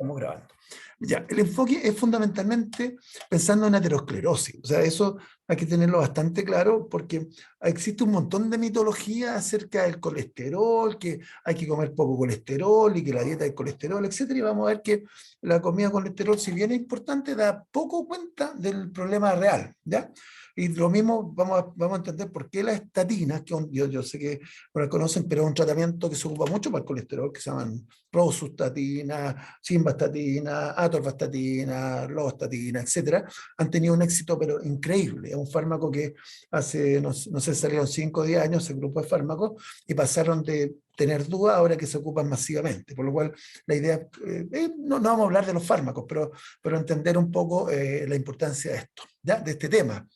Estamos grabando. Ya, el enfoque es fundamentalmente pensando en aterosclerosis. O sea, eso hay que tenerlo bastante claro porque existe un montón de mitología acerca del colesterol, que hay que comer poco colesterol y que la dieta del colesterol, etcétera. Y vamos a ver que la comida con colesterol, si bien es importante, da poco cuenta del problema real, ¿ya? Y lo mismo vamos a entender por qué las estatinas, que yo sé que no las conocen, pero es un tratamiento que se ocupa mucho para el colesterol, que se llaman rosustatina, simvastatina, atorvastatina, lovastatina, etcétera, han tenido un éxito pero increíble. Es un fármaco que hace, no sé, salieron 5 o 10 años ese grupo de fármacos y pasaron de tener dudas ahora que se ocupan masivamente. Por lo cual la idea, no vamos a hablar de los fármacos, pero entender un poco la importancia de esto, ¿ya? De este tema.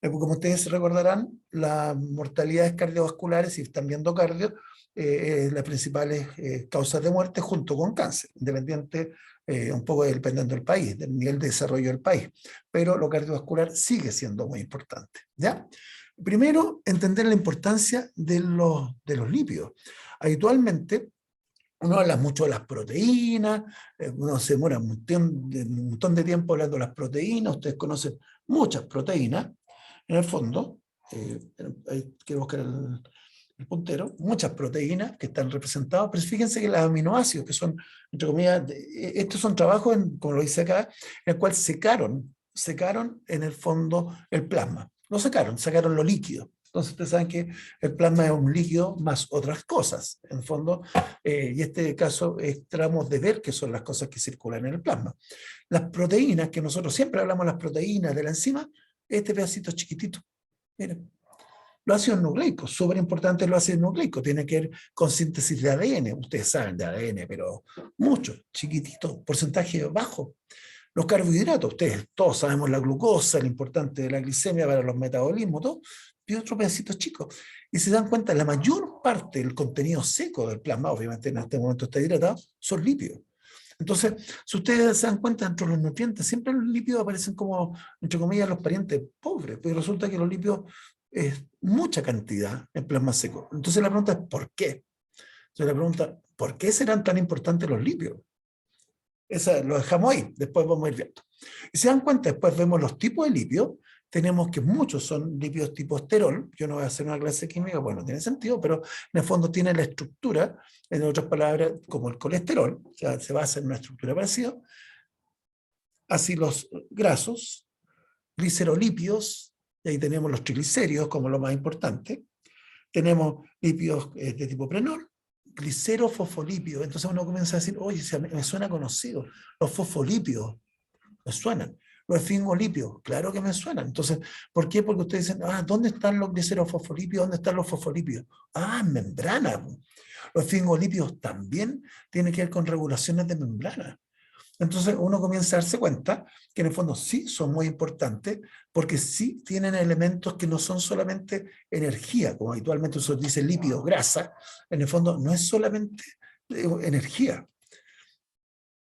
Como ustedes recordarán, las mortalidades cardiovasculares, si están viendo cardio, las principales causas de muerte junto con cáncer, independiente, un poco dependiendo del país, del nivel de desarrollo del país. Pero lo cardiovascular sigue siendo muy importante, ¿ya? Primero, entender la importancia de los lípidos. Habitualmente, uno habla mucho de las proteínas, uno se demora un montón de tiempo hablando de las proteínas, ustedes conocen muchas proteínas, en el fondo, ahí quiero buscar el puntero, muchas proteínas que están representadas, pero fíjense que los aminoácidos, que son, entre comillas, estos son trabajos, como lo dice acá, en el cual secaron en el fondo el plasma. Lo sacaron lo líquido. Entonces ustedes saben que el plasma es un líquido más otras cosas, en el fondo, y este caso tratamos de ver qué son las cosas que circulan en el plasma. Las proteínas, que nosotros siempre hablamos de las proteínas de la enzima, este pedacito chiquitito, miren. Los ácidos nucleicos, súper importante los ácidos nucleicos, tiene que ver con síntesis de ADN, ustedes saben de ADN, pero mucho, chiquitito, porcentaje bajo. Los carbohidratos, ustedes todos sabemos la glucosa, lo importante de la glicemia para los metabolismos, todo, y otro pedacito chico. Y se dan cuenta, la mayor parte del contenido seco del plasma, obviamente en este momento está hidratado, son lípidos. Entonces, si ustedes se dan cuenta, entre los nutrientes, siempre los lípidos aparecen como, entre comillas, los parientes pobres, pero resulta que los lípidos es mucha cantidad en plasma seco. Entonces la pregunta es, ¿por qué? Entonces la pregunta, ¿por qué serán tan importantes los lípidos? Esa lo dejamos ahí, después vamos a ir viendo. Y se dan cuenta, después vemos los tipos de lípidos, tenemos que muchos son lípidos tipo esterol, yo no voy a hacer una clase química, bueno, no tiene sentido, pero en el fondo tiene la estructura, en otras palabras, como el colesterol, o sea, se basa en una estructura parecida, así los grasos, glicerolípidos, y ahí tenemos los triglicéridos como lo más importante, tenemos lípidos de tipo prenol, glicerofosfolípidos. Entonces uno comienza a decir, oye, me suena conocido, los fosfolípidos, me suenan. Los esfingolípidos, claro que me suenan. Entonces, ¿por qué? Porque ustedes dicen, ¿dónde están los glicerofosfolípidos? ¿Dónde están los fosfolípidos? En membrana. Los esfingolípidos también tienen que ver con regulaciones de membrana. Entonces uno comienza a darse cuenta que en el fondo sí son muy importantes porque sí tienen elementos que no son solamente energía, como habitualmente se dice lípido, grasa, en el fondo no es solamente energía.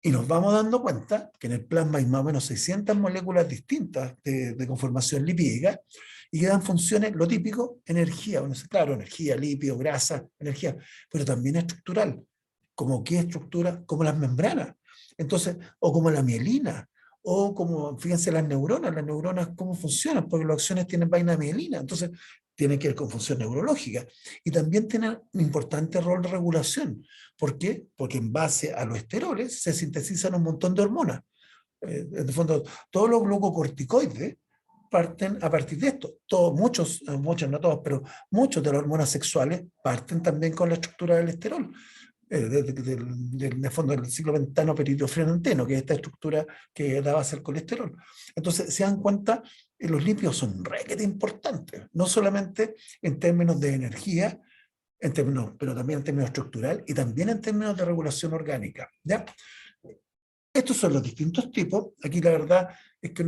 Y nos vamos dando cuenta que en el plasma hay más o menos 600 moléculas distintas de conformación lipídica y que dan funciones, lo típico, energía. Bueno, claro, energía, lípido, grasa, energía, pero también estructural. ¿Como qué estructura? Como las membranas. Entonces, o como la mielina, o como, fíjense, las neuronas, ¿cómo funcionan? Porque las acciones tienen vaina de mielina, entonces tienen que ver con función neurológica. Y también tienen un importante rol de regulación. ¿Por qué? Porque en base a los esteroles se sintetizan un montón de hormonas. En el fondo, todos los glucocorticoides parten a partir de esto. Muchos, no todos, pero muchos de las hormonas sexuales parten también con la estructura del esterol. Del fondo del ciclo pentano peridofrenanteno, que es esta estructura que da base al colesterol. Entonces, se dan cuenta, los lípidos son requete importantes, no solamente en términos de energía, pero también en términos estructural y también en términos de regulación orgánica, ¿ya? Estos son los distintos tipos. Aquí la verdad es que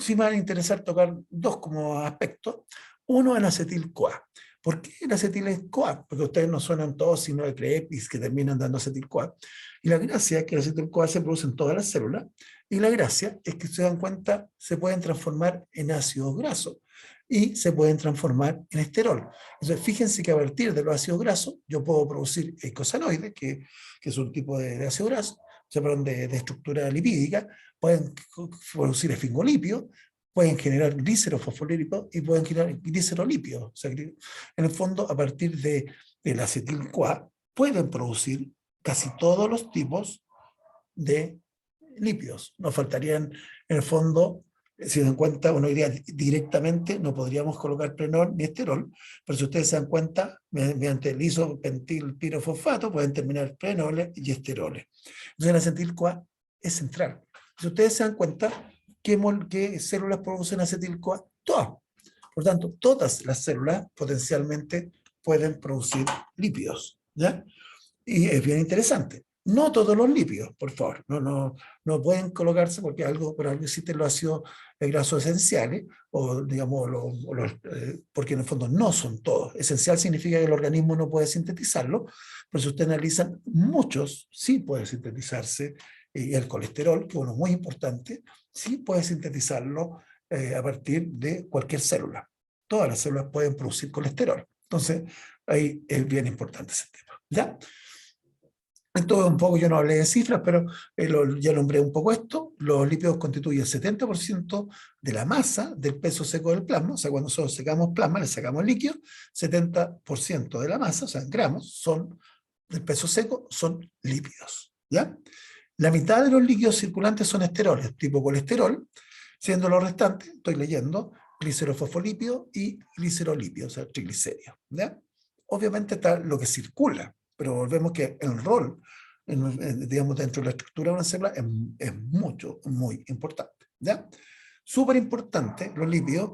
sí me van a interesar tocar dos como aspectos. Uno, el acetil-CoA. ¿Por qué el acetil-CoA? Porque ustedes no suenan todos, sino de CREPIS que terminan dando acetil-CoA. Y la gracia es que el acetil-CoA se produce en todas las células. Y la gracia es que se dan cuenta, se pueden transformar en ácidos grasos y se pueden transformar en esterol. Entonces, fíjense que a partir de los ácidos grasos, yo puedo producir eicosanoides, que es un tipo de ácido graso, perdón, de estructura lipídica, pueden producir esfingolipios, pueden generar glicerofosfolípidos y pueden generar glicerolípidos. O sea, en el fondo, a partir del acetil-CoA, pueden producir casi todos los tipos de lípidos. Nos faltarían, en el fondo, si se dan cuenta, uno diría directamente, no podríamos colocar prenol ni esterol, pero si ustedes se dan cuenta, mediante el isopentilpirofosfato pueden terminar prenoles y esteroles. Entonces el acetil-CoA es central. Si ustedes se dan cuenta, ¿qué células producen acetil-CoA? Todas. Por tanto, todas las células potencialmente pueden producir lípidos, ¿ya? Y es bien interesante. No todos los lípidos, por favor, no pueden colocarse porque por algo existen los ácidos grasos esenciales, o digamos, porque en el fondo no son todos. Esencial significa que el organismo no puede sintetizarlo, pero si ustedes analizan, muchos sí pueden sintetizarse, y el colesterol, que es uno muy importante, sí puede sintetizarlo a partir de cualquier célula. Todas las células pueden producir colesterol. Entonces, ahí es bien importante ese tema, ¿ya? Entonces, un poco, yo no hablé de cifras, pero ya nombré un poco esto. Los lípidos constituyen el 70% de la masa del peso seco del plasma. O sea, cuando nosotros secamos plasma, le sacamos líquido, 70% de la masa, o sea, en gramos, del peso seco, son lípidos, ¿ya? La mitad de los líquidos circulantes son esteroles, tipo colesterol, siendo los restantes, estoy leyendo, glicerofosfolípidos y glicerolípidos, o sea, triglicéridos, ¿ya? Obviamente está lo que circula, pero volvemos que el rol, digamos, dentro de la estructura de una célula es muy importante, ¿ya? Súper importante los lípidos,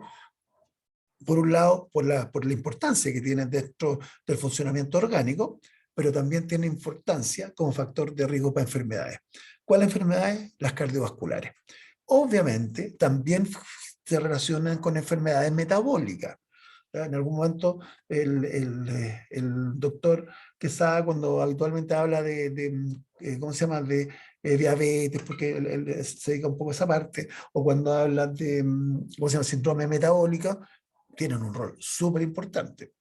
por un lado, por la importancia que tienen dentro del funcionamiento orgánico, pero también tiene importancia como factor de riesgo para enfermedades. ¿Cuáles enfermedades? Las cardiovasculares. Obviamente, también se relacionan con enfermedades metabólicas. En algún momento el doctor Quesada, cuando habitualmente habla ¿cómo se llama?, de diabetes, porque él se dedica un poco a esa parte, o cuando habla de, ¿cómo se llama?, síndrome metabólica, tienen un rol súper importante,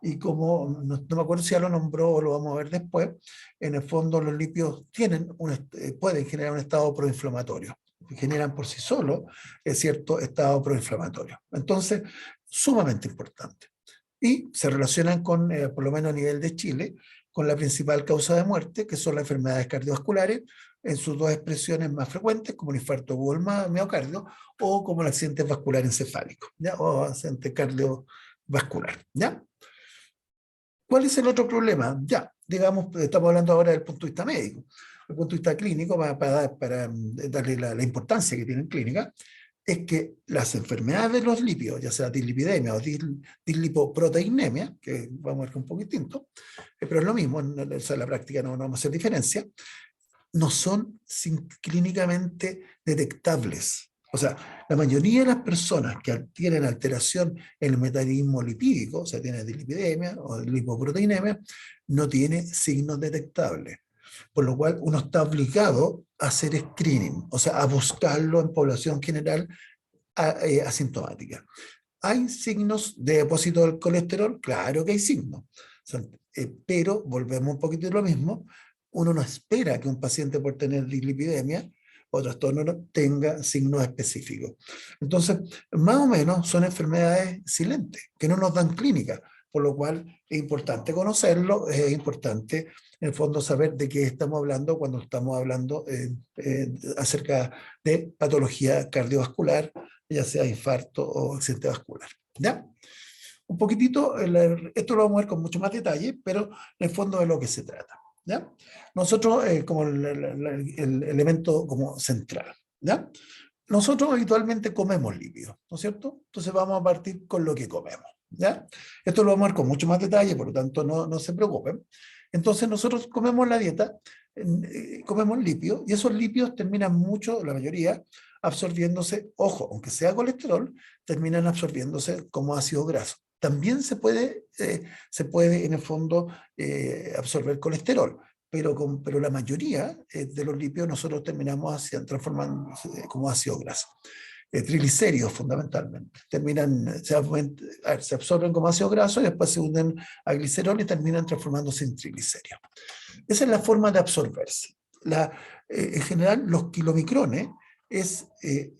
y como, no me acuerdo si ya lo nombró o lo vamos a ver después, en el fondo los lípidos pueden generar un estado proinflamatorio, generan por sí solos cierto estado proinflamatorio. Entonces, sumamente importante. Y se relacionan con, por lo menos a nivel de Chile, con la principal causa de muerte, que son las enfermedades cardiovasculares, en sus dos expresiones más frecuentes, como el infarto agudo del miocardio o como el accidente vascular encefálico, ¿ya? O accidente cardiovascular, ¿ya? ¿Cuál es el otro problema? Ya, digamos, estamos hablando ahora del punto de vista médico. Desde el punto de vista clínico, para darle la importancia que tiene en clínica, es que las enfermedades de los lípidos, ya sea dislipidemia o dislipoproteinemia, que vamos a ver que es un poco distinto, pero es lo mismo, en la práctica no vamos a hacer diferencia, no son clínicamente detectables. O sea, la mayoría de las personas que tienen alteración en el metabolismo lipídico, o sea, tienen dislipidemia o lipoproteinemia, no tiene signos detectables. Por lo cual uno está obligado a hacer screening, o sea, a buscarlo en población general asintomática. ¿Hay signos de depósito del colesterol? Claro que hay signos. Pero volvemos un poquito a lo mismo. Uno no espera que un paciente por tener dislipidemia o trastorno tenga signos específicos. Entonces, más o menos son enfermedades silentes, que no nos dan clínica, por lo cual es importante conocerlo, es importante en el fondo saber de qué estamos hablando cuando estamos hablando acerca de patología cardiovascular, ya sea infarto o accidente vascular, ¿ya? Un poquitito, esto lo vamos a ver con mucho más detalle, pero en el fondo de lo que se trata, ¿ya? Nosotros, como el elemento como central, ¿ya? Nosotros habitualmente comemos lípidos, ¿no es cierto? Entonces vamos a partir con lo que comemos, ¿ya? Esto lo vamos a ver con mucho más detalle, por lo tanto no se preocupen. Entonces nosotros comemos la dieta, comemos lípidos, y esos lípidos terminan mucho, la mayoría, absorbiéndose, ojo, aunque sea colesterol, terminan absorbiéndose como ácido graso. También se puede en el fondo absorber colesterol, pero la mayoría de los lípidos nosotros terminamos transformando como ácido graso. Triglicéridos fundamentalmente. Se absorben como ácido graso y después se unen a glicerol y terminan transformándose en triglicéridos. Esa es la forma de absorberse. En general, los kilomicrones es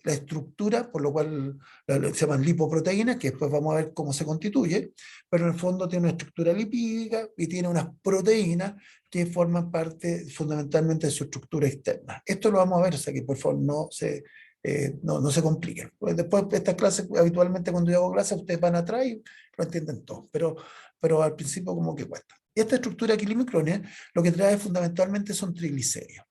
la estructura, por lo cual se llaman lipoproteínas, que después vamos a ver cómo se constituye, pero en el fondo tiene una estructura lipídica y tiene unas proteínas que forman parte fundamentalmente de su estructura externa. Esto lo vamos a ver, o sea que por favor no se compliquen. Pues después de estas clases, habitualmente cuando yo hago clases, ustedes van atrás y lo entienden todo, pero al principio como que cuesta. Esta estructura kilomicrones lo que trae fundamentalmente son triglicéridos.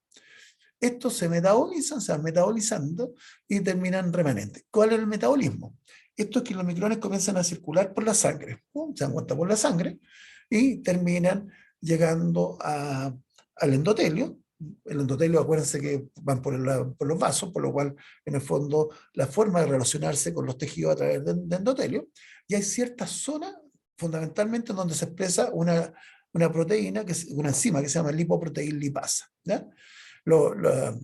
Estos se metabolizan, se van metabolizando y terminan remanentes. ¿Cuál es el metabolismo? Estos kilomicrones comienzan a circular por la sangre, se dan cuenta por la sangre y terminan llegando al endotelio. El endotelio, acuérdense que van por los vasos, por lo cual, en el fondo, la forma de relacionarse con los tejidos a través de endotelio, y hay ciertas zonas, fundamentalmente, donde se expresa una proteína, una enzima que se llama lipoproteína lipasa, ¿ya? Lo, lo,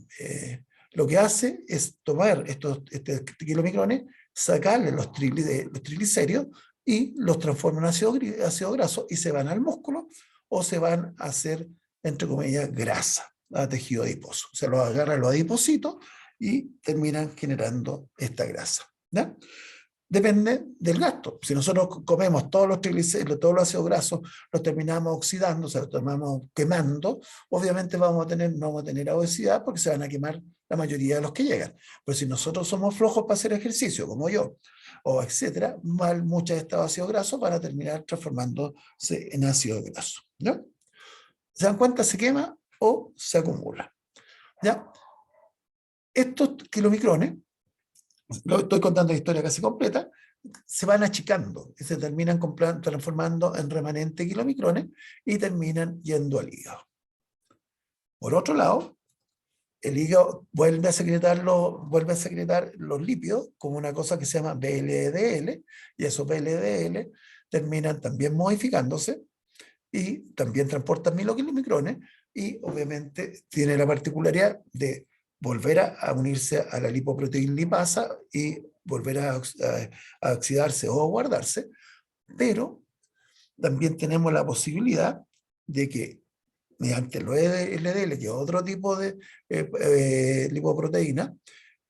lo que hace es tomar estos kilomicrones, sacarle los triglicéridos y los transforma en ácido graso y se van al músculo o se van a hacer, entre comillas, grasa, a tejido adiposo. Se los agarran los adipocitos y terminan generando esta grasa, ¿ya? Depende del gasto. Si nosotros comemos todos los triglicéridos, todos los ácidos grasos, los terminamos oxidando, o sea, los terminamos quemando, obviamente no vamos a tener obesidad porque se van a quemar la mayoría de los que llegan. Pero si nosotros somos flojos para hacer ejercicio, como yo, o etcétera, muchos de estos ácidos grasos van a terminar transformándose en ácido graso, ¿ya? ¿Se dan cuenta? Se quema o se acumula, ¿ya? Estos kilomicrones, lo estoy contando la historia casi completa, se van achicando y se terminan transformando en remanentes kilomicrones y terminan yendo al hígado. Por otro lado, el hígado vuelve a secretar los lípidos como una cosa que se llama VLDL, y esos VLDL terminan también modificándose y también transportan 1000 kilomicrones y obviamente tiene la particularidad de volver a unirse a la lipoproteína lipasa y volver a oxidarse o a guardarse, pero también tenemos la posibilidad de que mediante los LDL, que es otro tipo de lipoproteína,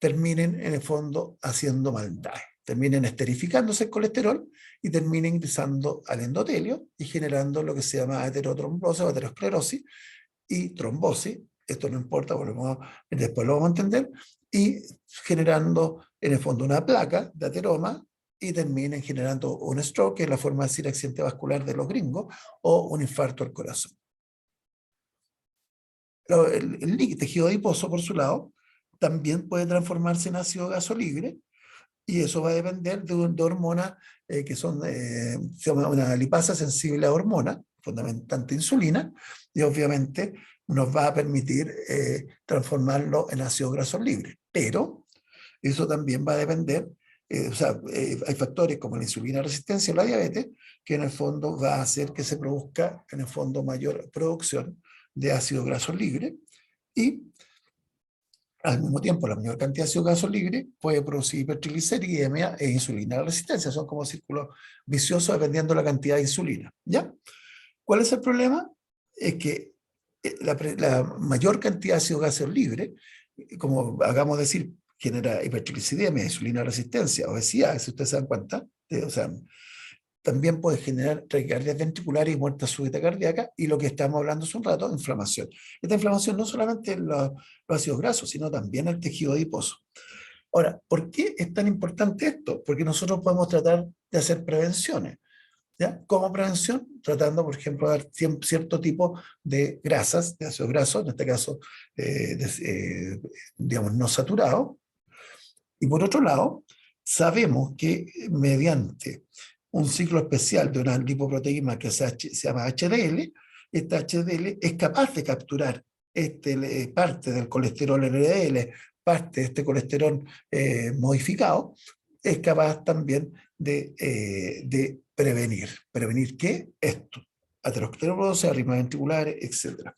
terminen en el fondo haciendo maldad. Terminen esterificándose el colesterol y terminen ingresando al endotelio y generando lo que se llama aterotrombosis o aterosclerosis y trombosis. Esto no importa, después lo vamos a entender, y generando en el fondo una placa de ateroma y terminen generando un stroke, que es la forma de decir accidente vascular de los gringos, o un infarto al corazón. El tejido adiposo, por su lado, también puede transformarse en ácido graso libre, y eso va a depender de hormonas que se llama una lipasa sensible a hormonas, fundamentalmente insulina, y obviamente nos va a permitir transformarlo en ácido graso libre. Pero eso también va a depender, hay factores como la insulina resistencia o la diabetes, que en el fondo va a hacer que se produzca en el fondo mayor producción de ácido graso libre, y al mismo tiempo la mayor cantidad de ácido graso libre puede producir hipertrigliceridemia e insulina resistencia. Son como círculos viciosos dependiendo de la cantidad de insulina, ¿ya? ¿Cuál es el problema? Es que la mayor cantidad de ácido graso libre, como hagamos decir, genera hipertrigliceridemia, insulina resistencia, obesidad, si ustedes se dan cuenta, o sea, también puede generar taquicardias ventriculares y muerte súbita cardíaca, y lo que estamos hablando hace un rato, inflamación. Esta inflamación no solamente en los ácidos grasos, sino también el tejido adiposo. Ahora, ¿por qué es tan importante esto? Porque nosotros podemos tratar de hacer prevenciones, ¿ya? Como prevención, tratando, por ejemplo, de dar cierto tipo de grasas, de ácidos grasos, en este caso, digamos, no saturados. Y por otro lado, sabemos que mediante un ciclo especial de una lipoproteína que se llama HDL, esta HDL es capaz de capturar parte del colesterol LDL, parte de este colesterol modificado, es capaz también de prevenir. ¿Prevenir qué? Esto. aterosclerosis, arritmias ventriculares, etc.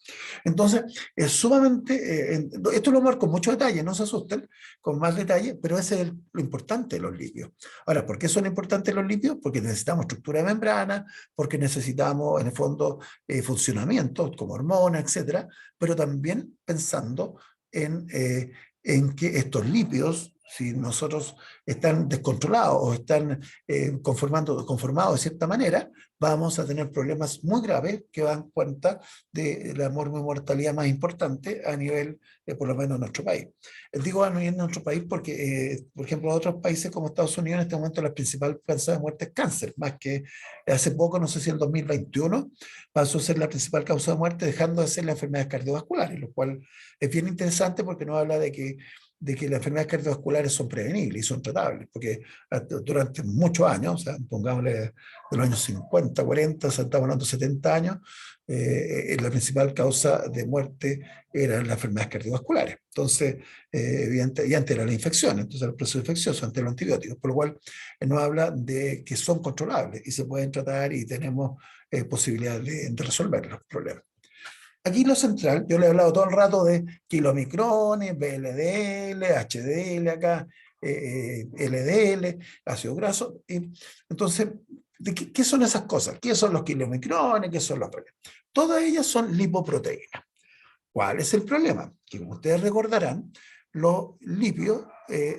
Entonces, es sumamente, esto lo marco con mucho detalle, no se asusten, con más detalle, pero ese es lo importante de los lípidos. Ahora, ¿por qué son importantes los lípidos? Porque necesitamos estructura de membrana, porque necesitamos, en el fondo, funcionamiento, como hormonas, etc., pero también pensando en que estos lípidos, si nosotros están descontrolados o están conformados de cierta manera, vamos a tener problemas muy graves que dan cuenta de la mortalidad más importante a nivel, por lo menos, en nuestro país. Digo a nivel de nuestro país porque, por ejemplo, en otros países como Estados Unidos, en este momento la principal causa de muerte es cáncer, más que hace poco, no sé si en 2021, pasó a ser la principal causa de muerte, dejando de ser las enfermedades cardiovasculares, lo cual es bien interesante porque nos habla de que las enfermedades cardiovasculares son prevenibles y son tratables, porque durante muchos años, o sea, pongámosle de los años 50, 40, o sea, estamos hablando de 70 años, la principal causa de muerte eran las enfermedades cardiovasculares. Entonces, evidente, y antes era la infección, entonces el proceso infeccioso, antes los antibióticos, por lo cual nos habla de que son controlables y se pueden tratar y tenemos posibilidad de resolver los problemas. Aquí lo central, yo le he hablado todo el rato de kilomicrones, VLDL, HDL acá, LDL, ácido graso. Y entonces, ¿qué son esas cosas? ¿Qué son los kilomicrones? ¿Qué son los VLDL? Todas ellas son lipoproteínas. ¿Cuál es el problema? Que como ustedes recordarán, los lípidos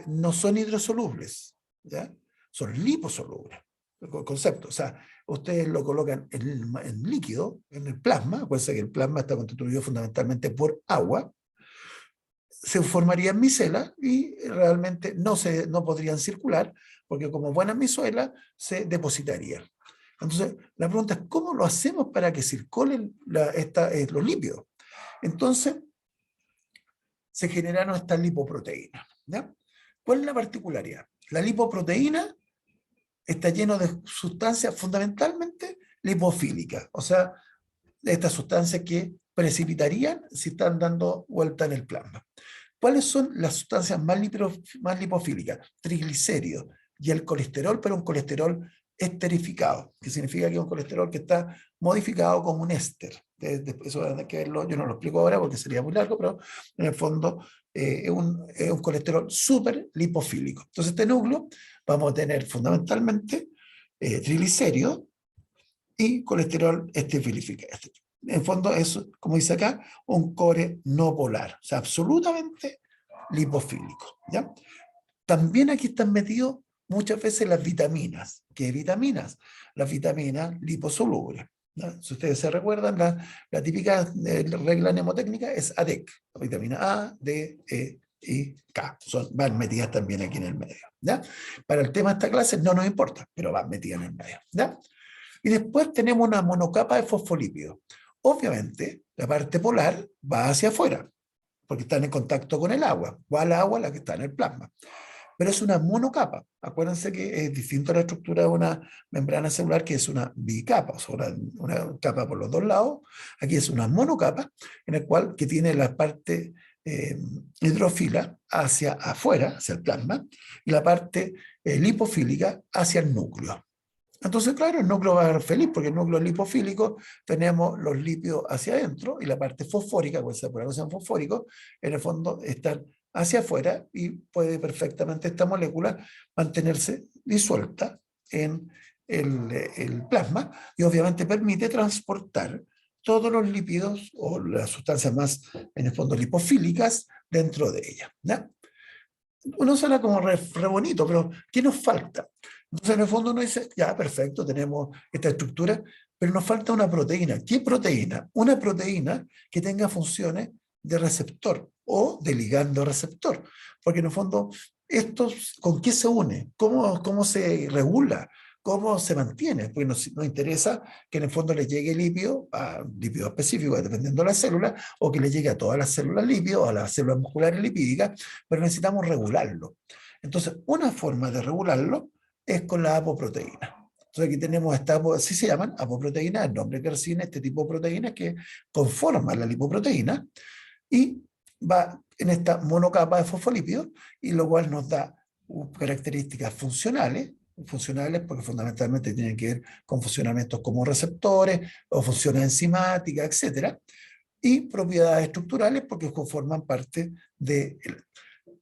no son hidrosolubles, ¿ya? Son liposolubles. El concepto, o sea, ustedes lo colocan en líquido, en el plasma, acuérdense que el plasma está constituido fundamentalmente por agua, se formarían micelas y realmente no podrían circular, porque como buenas micelas se depositarían. Entonces, la pregunta es, ¿cómo lo hacemos para que circulen los lípidos? Entonces, se generaron estas lipoproteínas, ¿ya? ¿Cuál es la particularidad? La lipoproteína está lleno de sustancias fundamentalmente lipofílicas, o sea, de estas sustancias que precipitarían si están dando vuelta en el plasma. ¿Cuáles son las sustancias más lipofílicas? Triglicéridos y el colesterol, pero un colesterol esterificado, que significa que es un colesterol que está modificado como un éster. Eso hay que verlo, yo no lo explico ahora porque sería muy largo, pero en el fondo es un colesterol súper lipofílico. Entonces este núcleo vamos a tener fundamentalmente triglicéridos y colesterol esterificado. En el fondo es, como dice acá, un core no polar, o sea, absolutamente lipofílico, ¿ya? También aquí están metidos muchas veces las vitaminas. ¿Qué vitaminas? Las vitaminas liposolubles, ¿no? Si ustedes se recuerdan, la típica regla mnemotécnica es ADEC, la vitamina A, D, E y K. Van metidas también aquí en el medio, ¿ya? Para el tema de esta clase no nos importa, pero van metidas en el medio, ¿ya? Y después tenemos una monocapa de fosfolípidos. Obviamente, la parte polar va hacia afuera, porque están en contacto con el agua. ¿Cuál agua? La que está en el plasma. Pero es una monocapa. Acuérdense que es distinto a la estructura de una membrana celular, que es una bicapa, o sea, una capa por los dos lados. Aquí es una monocapa, en el cual que tiene la parte hidrófila hacia afuera, hacia el plasma, y la parte lipofílica hacia el núcleo. Entonces, claro, el núcleo va a ser feliz porque el núcleo lipofílico tenemos los lípidos hacia adentro y la parte fosfórica, por algo sean fosfóricos, en el fondo están hacia afuera y puede perfectamente esta molécula mantenerse disuelta en el plasma y obviamente permite transportar todos los lípidos o las sustancias más, en el fondo, lipofílicas dentro de ella, ¿ya? Uno suena como re bonito, pero ¿qué nos falta? Entonces, en el fondo uno dice, ya, perfecto, tenemos esta estructura, pero nos falta una proteína. ¿Qué proteína? Una proteína que tenga funciones de receptor o de ligando receptor. Porque en el fondo, ¿con qué se une? ¿Cómo se regula? ¿Cómo se mantiene? Porque nos interesa que en el fondo le llegue lípido a lípido específico, dependiendo de la célula, o que le llegue a todas las células lípido, a las células musculares lipídicas, pero necesitamos regularlo. Entonces, una forma de regularlo es con la apoproteína. Entonces aquí tenemos así se llaman apoproteínas, el nombre que reciben este tipo de proteínas que conforman la lipoproteína y va en esta monocapa de fosfolípidos y lo cual nos da características funcionales funcionales porque fundamentalmente tienen que ver con funcionamientos como receptores o funciones enzimáticas, etcétera, y propiedades estructurales porque forman parte de...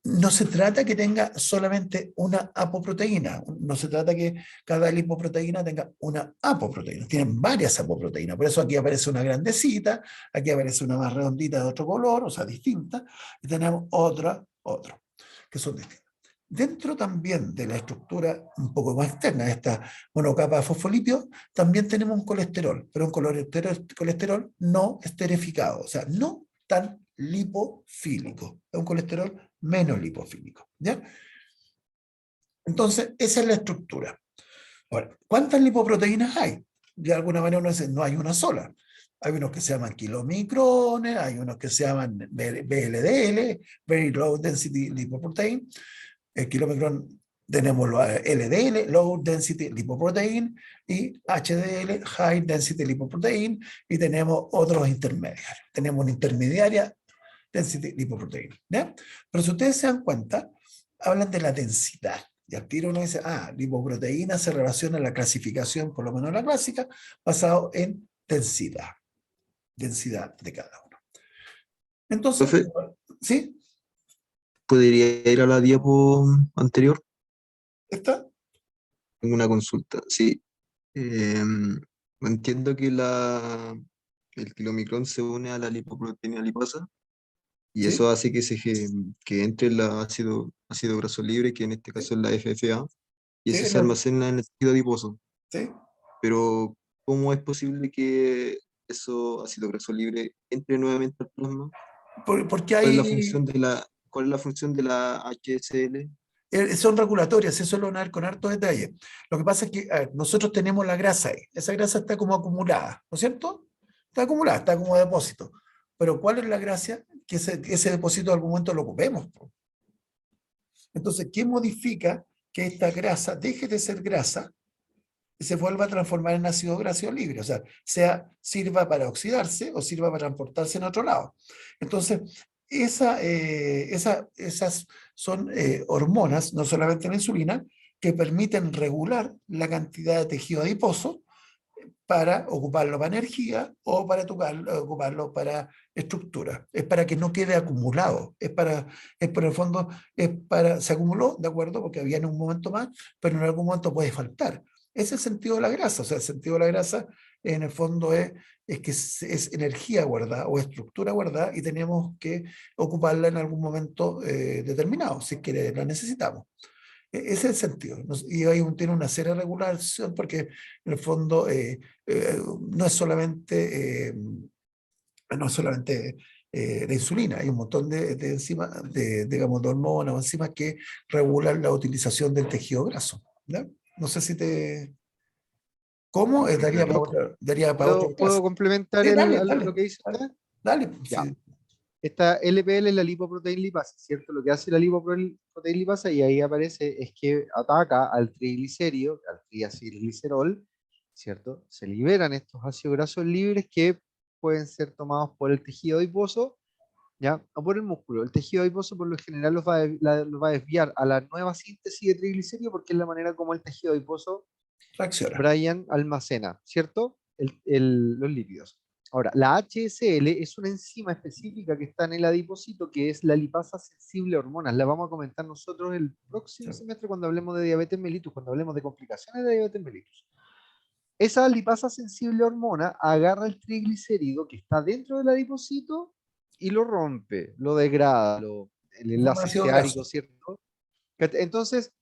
No se trata que tenga solamente una apoproteína, no se trata que cada lipoproteína tenga una apoproteína, tienen varias apoproteínas, por eso aquí aparece una grandecita, aquí aparece una más redondita de otro color, o sea, distinta, y tenemos otra, que son distintas. Dentro también de la estructura un poco más externa, esta monocapa de fosfolípidos, también tenemos un colesterol, pero un colesterol no esterificado, o sea, no tan lipofílico, es un colesterol menos lipofílico, ¿ya? Entonces, esa es la estructura. Ahora, ¿cuántas lipoproteínas hay? De alguna manera uno dice, no hay una sola. Hay unos que se llaman kilomicrones, hay unos que se llaman VLDL, Very Low Density Lipoprotein. El kilomicron tenemos los LDL, Low Density Lipoprotein, y HDL, High Density Lipoprotein, y tenemos otros intermediarios. Tenemos una intermediaria Density Lipoprotein, ¿ya? Pero si ustedes se dan cuenta, hablan de la densidad. Y al tiro uno dice, lipoproteína se relaciona a la clasificación, por lo menos la clásica, basado en densidad. Densidad de cada uno. Entonces, Profe, ¿sí? ¿podría ir a la diapo anterior? ¿Está? Tengo una consulta. Sí. Entiendo que el kilomicrón se une a la lipoproteína lipasa y eso ¿Sí? hace que entre el ácido graso libre, que en este ¿Sí? caso es la FFA, y ¿Sí? ese se almacena en el tejido adiposo. ¿Sí? Pero, ¿cómo es posible que eso ácido graso libre entre nuevamente al plasma? Porque ¿Cuál es la hay, función de la HSL? son regulatorias, eso lo van a ver con harto detalle. Lo que pasa es que nosotros tenemos la grasa ahí, esa grasa está como acumulada, ¿no es cierto? Está acumulada, está como depósito. Pero ¿cuál es la gracia? Que ese depósito en algún momento lo ocupemos. Entonces, ¿qué modifica que esta grasa deje de ser grasa y se vuelva a transformar en ácido graso libre? O sea, sirva para oxidarse o sirva para transportarse en otro lado. Entonces, esas son hormonas, no solamente la insulina, que permiten regular la cantidad de tejido adiposo para ocuparlo para energía o para ocuparlo para estructura. Es para que no quede acumulado. Es por el fondo, se acumuló, ¿de acuerdo? Porque había en un momento más, pero en algún momento puede faltar. Ese es el sentido de la grasa. O sea, el sentido de la grasa en el fondo es que es energía guardada o estructura guardada y tenemos que ocuparla en algún momento determinado, si es que la necesitamos. Ese es el sentido. Y ahí tiene una seria regulación porque en el fondo no es solamente, no es solamente la insulina, hay un montón de enzimas, digamos, de hormonas o enzimas que regulan la utilización del tejido graso. ¿Ya? No sé si te... ¿Cómo? Daría para otra ¿Puedo clase. complementar Sí, dale, lo dale, que dice dale, usted? dale. Ya. Sí, Esta LPL es la lipoproteína lipasa, ¿cierto? Lo que hace la lipoproteína lipasa y ahí aparece es que ataca al triglicérido, al triacilglicerol, ¿cierto? Se liberan estos ácidos grasos libres que pueden ser tomados por el tejido adiposo, ¿ya? O por el músculo. El tejido adiposo por lo general los va a desviar a la nueva síntesis de triglicéridos porque es la manera como el tejido adiposo reacciona. Brian almacena, ¿cierto? Los lípidos. Ahora, la HSL es una enzima específica que está en el adipocito, que es la lipasa sensible a hormonas. La vamos a comentar nosotros el próximo Sí. semestre cuando hablemos de diabetes mellitus, cuando hablemos de complicaciones de diabetes mellitus. Esa lipasa sensible a hormona agarra el triglicérido que está dentro del adipocito y lo rompe, lo degrada, el Forma enlace ácido graso. esteárico, ¿cierto? Entonces,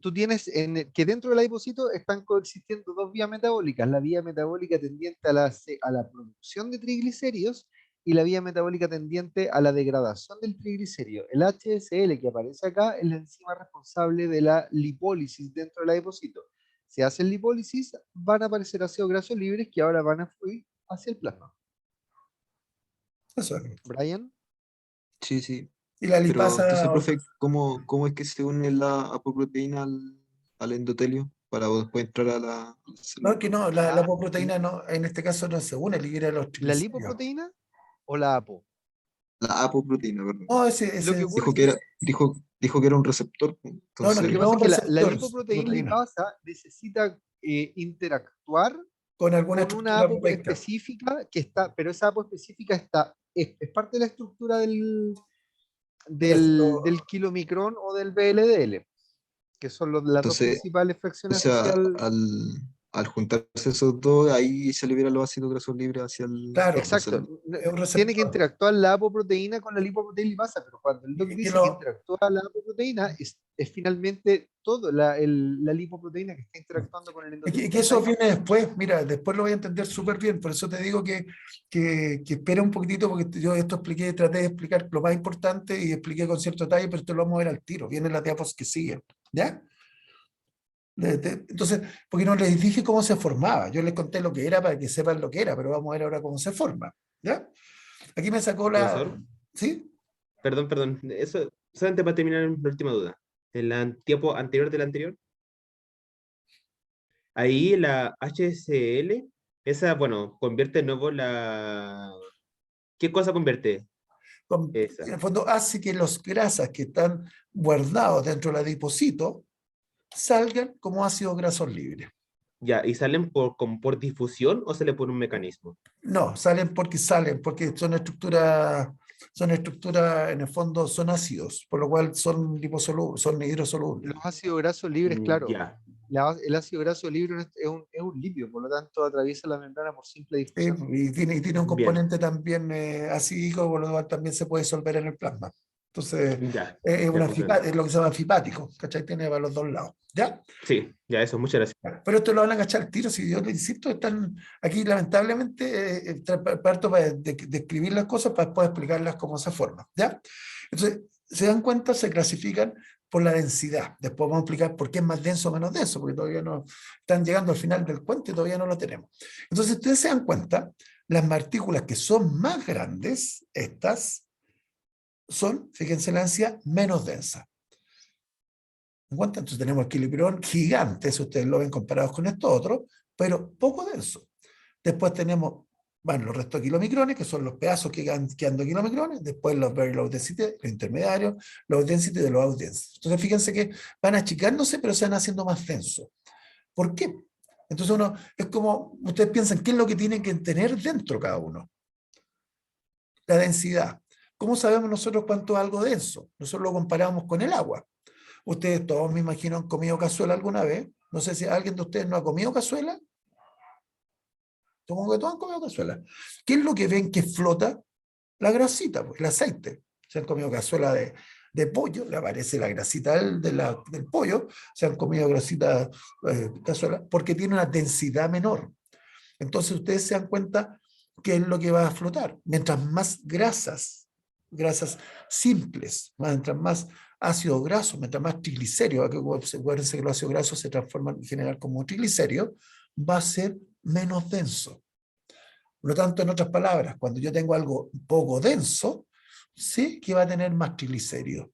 tú tienes que dentro del adipocito están coexistiendo dos vías metabólicas, la vía metabólica tendiente a la producción de triglicéridos y la vía metabólica tendiente a la degradación del triglicérido. El HSL que aparece acá es la enzima responsable de la lipólisis dentro del adipocito. Si hacen lipólisis, van a aparecer ácidos grasos libres que ahora van a fluir hacia el plasma. Eso es. Brian. Sí, sí. Y la Pero entonces, lipasa, profe, ¿cómo es que se une la apoproteína al endotelio para después entrar a la no, célula? que no, la La, apoproteína no, en este caso no se une, libera los la triglicéridos. lipoproteína o la APO. La apoproteína, perdón. No, Lo que ocurre Dijo es que que, dijo que era un receptor. no, no, lo que que Entonces, no es pasa un es que la receptor, es lipoproteína proteína, lipasa necesita interactuar con alguna con una estructura APO proteica. específica que está, pero esa APO específica es parte de la estructura Mira, del kilomicrón o del VLDL, que son las dos entonces, principales o fracciones sea, asociadas. al juntarse esos dos, ahí se liberan los ácidos grasos libres claro, hacia Exacto. el... es un Tiene que receptor. interactuar la apoproteína con la lipoproteína lipasa, pero cuando el doc Que dice que lo, interactúa la apoproteína, es finalmente todo la lipoproteína que está interactuando con el que endotelio. eso viene después, mira, después lo voy a entender súper bien, por eso te digo que espera un poquitito, porque yo esto expliqué, traté de explicar lo más importante y expliqué con cierto detalle, pero esto lo vamos a ver al tiro, vienen las diapos que siguen, ¿ya? Entonces, porque no les dije cómo se formaba, yo les conté lo que era para que sepan lo que era, pero vamos a ver ahora cómo se forma, ¿ya? Aquí me sacó la... Profesor, ¿Sí? perdón, eso solamente para terminar una última duda. En la tiempo anterior del anterior, ahí la HCl, esa, bueno, convierte de nuevo la... ¿Qué cosa convierte? En Esa. el fondo hace que los grasas que están guardados dentro del adipocito salgan como ácidos grasos libres. Ya, ¿y salen como por difusión o sale por un mecanismo? No, salen, porque son estructuras, en el fondo son ácidos, por lo cual son liposolubles, son hidrosolubles. Los ácidos grasos libres, claro, Ya, el ácido graso libre es un lípido, por lo tanto atraviesa la membrana por simple difusión. Y tiene un bien, componente también acídico, por lo cual también se puede disolver en el plasma. Entonces, ya, es, ya comprendo. es lo que se llama anfipático, ¿cachai? Tiene para los dos lados, ¿ya? Sí, ya eso, muchas gracias. Pero esto lo van a cachar al tiro, si yo le insisto, están aquí lamentablemente, parto para describir las cosas para después explicarlas cómo se forman, ¿ya? Entonces, se dan cuenta, se clasifican por la densidad. Después vamos a explicar por qué es más denso o menos denso, porque todavía no están llegando al final del cuento y todavía no lo tenemos. Entonces, ustedes se dan cuenta, las partículas que son más grandes, estas, son, fíjense la densidad, menos densa. ¿En cuenta? Entonces tenemos el kilopirón gigante, si ustedes lo ven comparados con estos otros, pero poco denso. Después tenemos, bueno, los restos de kilomicrones, que son los pedazos que quedan quedando kilomicrones, después los very low density, los intermediarios, low density de los low density. Entonces fíjense que van achicándose, pero se van haciendo más densos. ¿Por qué? Entonces uno, es como, ustedes piensan, ¿qué es lo que tienen que tener dentro cada uno? La densidad. ¿Cómo sabemos nosotros cuánto es algo denso? Nosotros lo comparamos con el agua. Ustedes todos, me imagino, han comido cazuela alguna vez. No sé si alguien de ustedes no ha comido cazuela. Supongo que todos han comido cazuela. ¿Qué es lo que ven que flota? La grasita, pues, el aceite. Se han comido cazuela de pollo, le aparece la grasita del pollo. Se han comido grasita cazuela porque tiene una densidad menor. Entonces ustedes se dan cuenta qué es lo que va a flotar. Mientras más grasas simples, mientras más ácido graso, mientras más triglicéridos, acuérdense que los ácidos grasos se transforman en general como triglicéridos, va a ser menos denso. Por lo tanto, en otras palabras, cuando yo tengo algo poco denso, sé que va a tener más triglicéridos.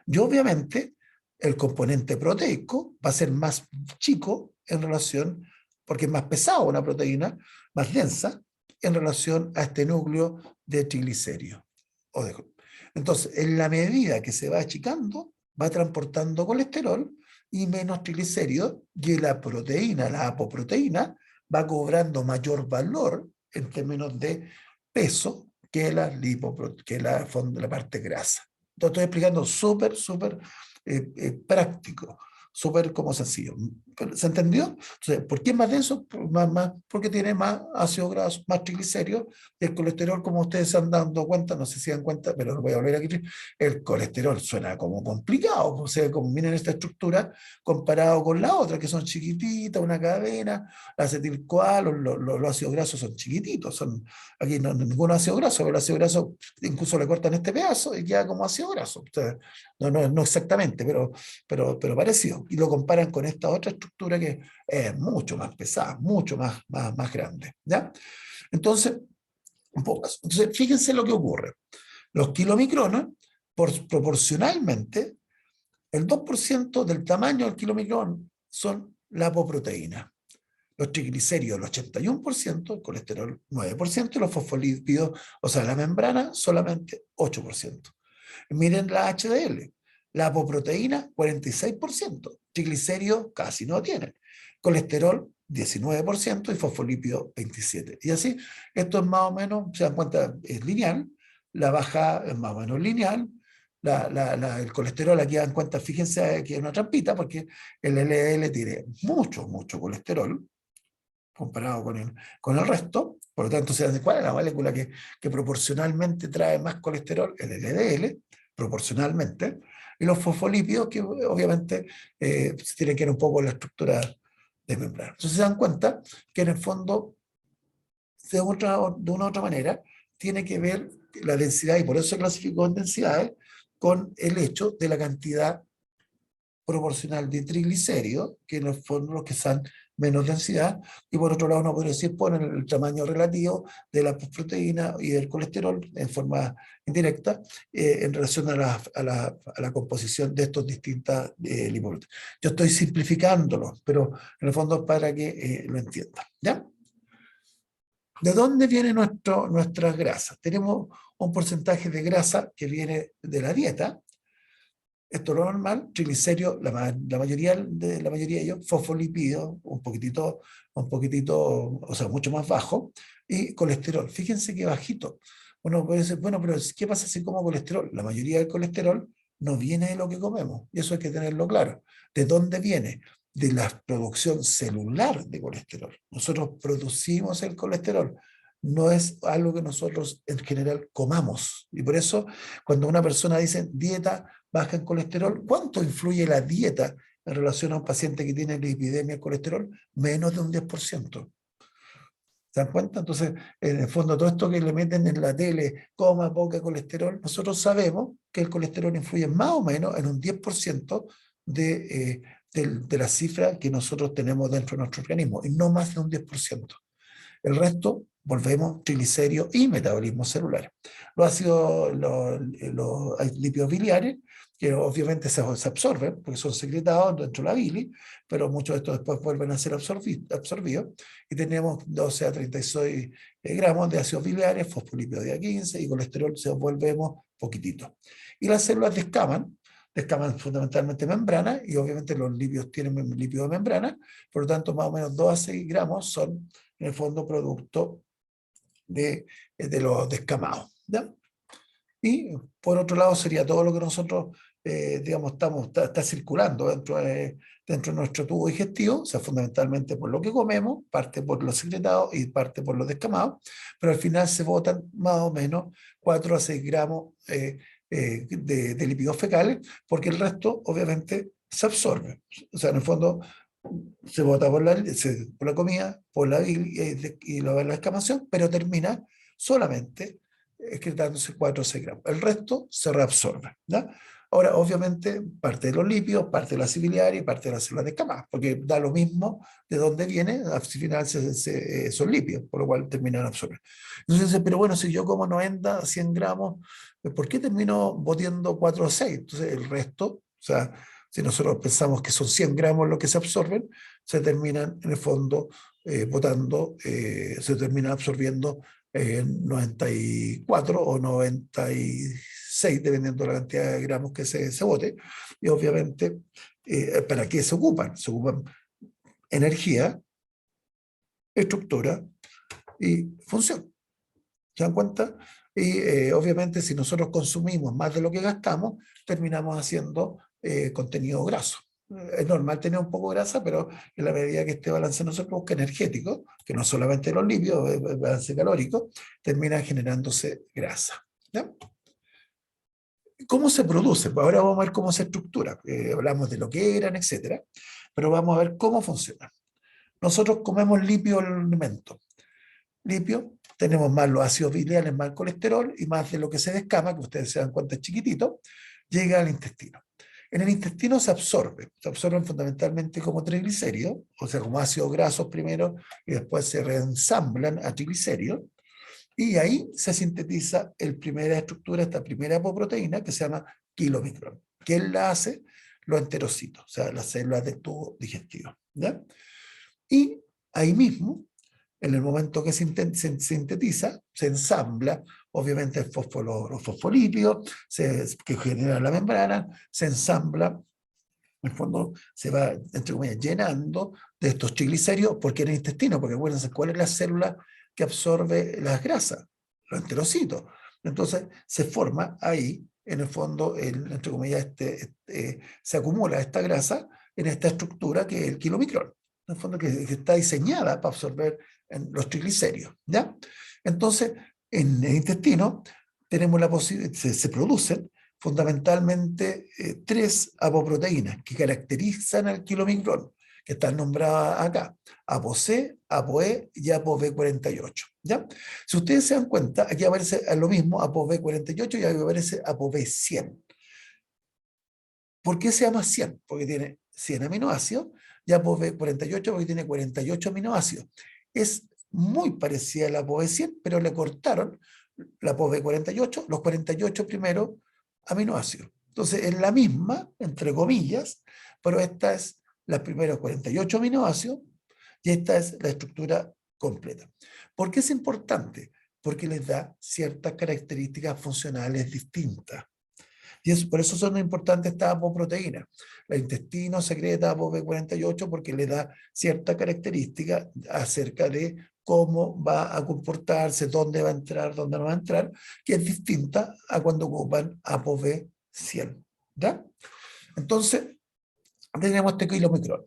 Y obviamente, el componente proteico va a ser más chico en relación, porque es más pesado una proteína, más densa, en relación a este núcleo de triglicéridos. Entonces, en la medida que se va achicando, va transportando colesterol y menos triglicéridos, y la proteína, la apoproteína, va cobrando mayor valor en términos de peso que la parte grasa. Entonces, estoy explicando súper práctico, súper como sencillo. ¿Se entendió? Entonces, ¿por qué es más denso? Porque tiene más ácido graso, más triglicéridos. El colesterol, como ustedes se han dado cuenta, no sé si se dan cuenta, pero lo voy a volver aquí, el colesterol suena como complicado, o sea, como miren esta estructura comparado con la otra, que son chiquititas, una cadena, la acetil-CoA, los ácidos grasos son chiquititos, aquí no ningún ácido graso, pero el ácido graso incluso le cortan este pedazo y queda como ácido graso. O sea, no exactamente, pero parecido. Y lo comparan con esta otra estructura que es mucho más pesada, mucho más grande. ¿Ya? Entonces, fíjense lo que ocurre. Los kilomicrones, proporcionalmente, el 2% del tamaño del kilomicrón son la apoproteína. los triglicéridos el 81%, el colesterol 9%, y los fosfolípidos, o sea, la membrana, solamente 8%. Miren la HDL, la apoproteína 46%, triglicéridos casi no tienen, colesterol 19% y fosfolípidos 27%. Y así, esto es más o menos, se dan cuenta, es lineal, la baja es más o menos lineal, el colesterol aquí dan cuenta, fíjense que es una trampita, porque el LDL tiene mucho colesterol, comparado con el resto, por lo tanto, ¿cuál es la molécula que proporcionalmente trae más colesterol? El LDL, proporcionalmente, y los fosfolípidos, que obviamente tienen que ver un poco con la estructura de membrana. Entonces se dan cuenta que en el fondo, de una u otra manera, tiene que ver la densidad, y por eso se clasificó en densidades, con el hecho de la cantidad proporcional de triglicéridos, que en el fondo los que son menos densidad, y por otro lado uno podría decir por el tamaño relativo de la proteína y del colesterol en forma indirecta en relación a la composición de estos distintas lipoproteínas. Yo estoy simplificándolo, pero en el fondo es para que lo entiendan, ¿ya? ¿De dónde vienen nuestras grasas? Tenemos un porcentaje de grasa que viene de la dieta. Esto es lo normal, triglicéridos, la mayoría de ellos, fosfolípidos, un poquitito, o sea, mucho más bajo, y colesterol. Fíjense qué bajito. Uno puede decir, bueno, pero ¿qué pasa si como colesterol? La mayoría del colesterol no viene de lo que comemos, y eso hay que tenerlo claro. ¿De dónde viene? De la producción celular de colesterol. Nosotros producimos el colesterol, no es algo que nosotros en general comamos. Y por eso, cuando una persona dice dieta baja en colesterol, ¿cuánto influye la dieta en relación a un paciente que tiene lipidemia de colesterol? Menos de un 10%. ¿Se dan cuenta? Entonces, en el fondo, todo esto que le meten en la tele, coma poca colesterol, nosotros sabemos que el colesterol influye más o menos en un 10% de la cifra que nosotros tenemos dentro de nuestro organismo, y no más de un 10%. El resto, volvemos, triglicéridos y metabolismo celular. Los ácidos, los lípidos biliares, que obviamente se absorben, porque son secretados dentro de la bilis, pero muchos de estos después vuelven a ser absorbidos, y tenemos 12 a 36 gramos de ácidos biliares, fosfolípidos día 15, y colesterol se volvemos poquitito. Y las células descaman fundamentalmente membrana, y obviamente los lípidos tienen lípidos de membrana, por lo tanto más o menos 2 a 6 gramos son en el fondo producto de los descamados, ¿ya? Y por otro lado sería todo lo que nosotros, digamos, está circulando dentro de nuestro tubo digestivo, o sea, fundamentalmente por lo que comemos, parte por los secretados y parte por los descamados, pero al final se botan más o menos 4 a 6 gramos de lípidos fecales, porque el resto obviamente se absorbe. O sea, en el fondo se bota por la comida, por la bilis y la descamación, pero termina solamente excretándose 4 o 6 gramos. El resto se reabsorbe, ¿ya? Ahora, obviamente, parte de los lípidos, parte de la biliar y parte de las células descamadas, porque da lo mismo de dónde viene, al final son lípidos, por lo cual terminan absorbiendo. Entonces, pero bueno, si yo como 90, 100 gramos, ¿por qué termino botiendo 4 o 6? Entonces, el resto, o sea, si nosotros pensamos que son 100 gramos lo que se absorben, se terminan en el fondo botando, se terminan absorbiendo 94 o 96, dependiendo de la cantidad de gramos que se bote. Y obviamente, ¿para qué se ocupan? Se ocupan energía, estructura y función. ¿Se dan cuenta? Y obviamente, si nosotros consumimos más de lo que gastamos, terminamos haciendo contenido graso. Es normal tener un poco de grasa, pero en la medida que este balance no se produzca energético, que no solamente los lípidos, el balance calórico, termina generándose grasa, ¿ya? ¿Cómo se produce? Pues ahora vamos a ver cómo se estructura. Hablamos de lo que eran, etcétera, pero vamos a ver cómo funciona. Nosotros comemos lípidos en el alimento. Lípidos, tenemos más los ácidos biliares, más el colesterol, y más de lo que se descama, que ustedes se dan cuenta es chiquitito, llega al intestino. En el intestino se absorben fundamentalmente como triglicéridos, o sea, como ácidos grasos primero, y después se reensamblan a triglicéridos, y ahí se sintetiza la primera estructura, esta primera apoproteína, que se llama kilomicrón. ¿Quién la hace? Los enterocitos, o sea, las células del tubo digestivo, ¿ya? Y Ahí mismo, en el momento que se sintetiza, se ensambla, obviamente, los fosfolípidos, que generan la membrana, se ensambla, en el fondo se va, entre comillas, llenando de estos triglicéridos, porque en el intestino, porque acuérdense, ¿cuál es la célula que absorbe las grasas? Los enterocitos. Entonces, se forma ahí, en el fondo, entre comillas, se acumula esta grasa en esta estructura que es el kilomicrón, en el fondo que está diseñada para absorber los triglicéridos, ¿ya? Entonces, en el intestino tenemos la posibilidad, se producen fundamentalmente tres apoproteínas que caracterizan al kilomicrón, que están nombradas acá: ApoC, ApoE y ApoB48. ¿Ya? Si ustedes se dan cuenta, aquí aparece lo mismo ApoB48 y aquí aparece ApoB100. ¿Por qué se llama 100? Porque tiene 100 aminoácidos, y ApoB48 porque tiene 48 aminoácidos. Es muy parecida a la ApoB100, pero le cortaron la ApoB48, los 48 primeros aminoácidos. Entonces es la misma, entre comillas, pero esta es los primeros 48 aminoácidos y esta es la estructura completa. ¿Por qué es importante? Porque les da ciertas características funcionales distintas. Y por eso son importantes estas apoproteínas. El intestino secreta ApoB48 porque le da cierta característica acerca de cómo va a comportarse, dónde va a entrar, dónde no va a entrar, que es distinta a cuando ocupan ApoB100. ¿Ya? Entonces, tenemos este kilomicrón.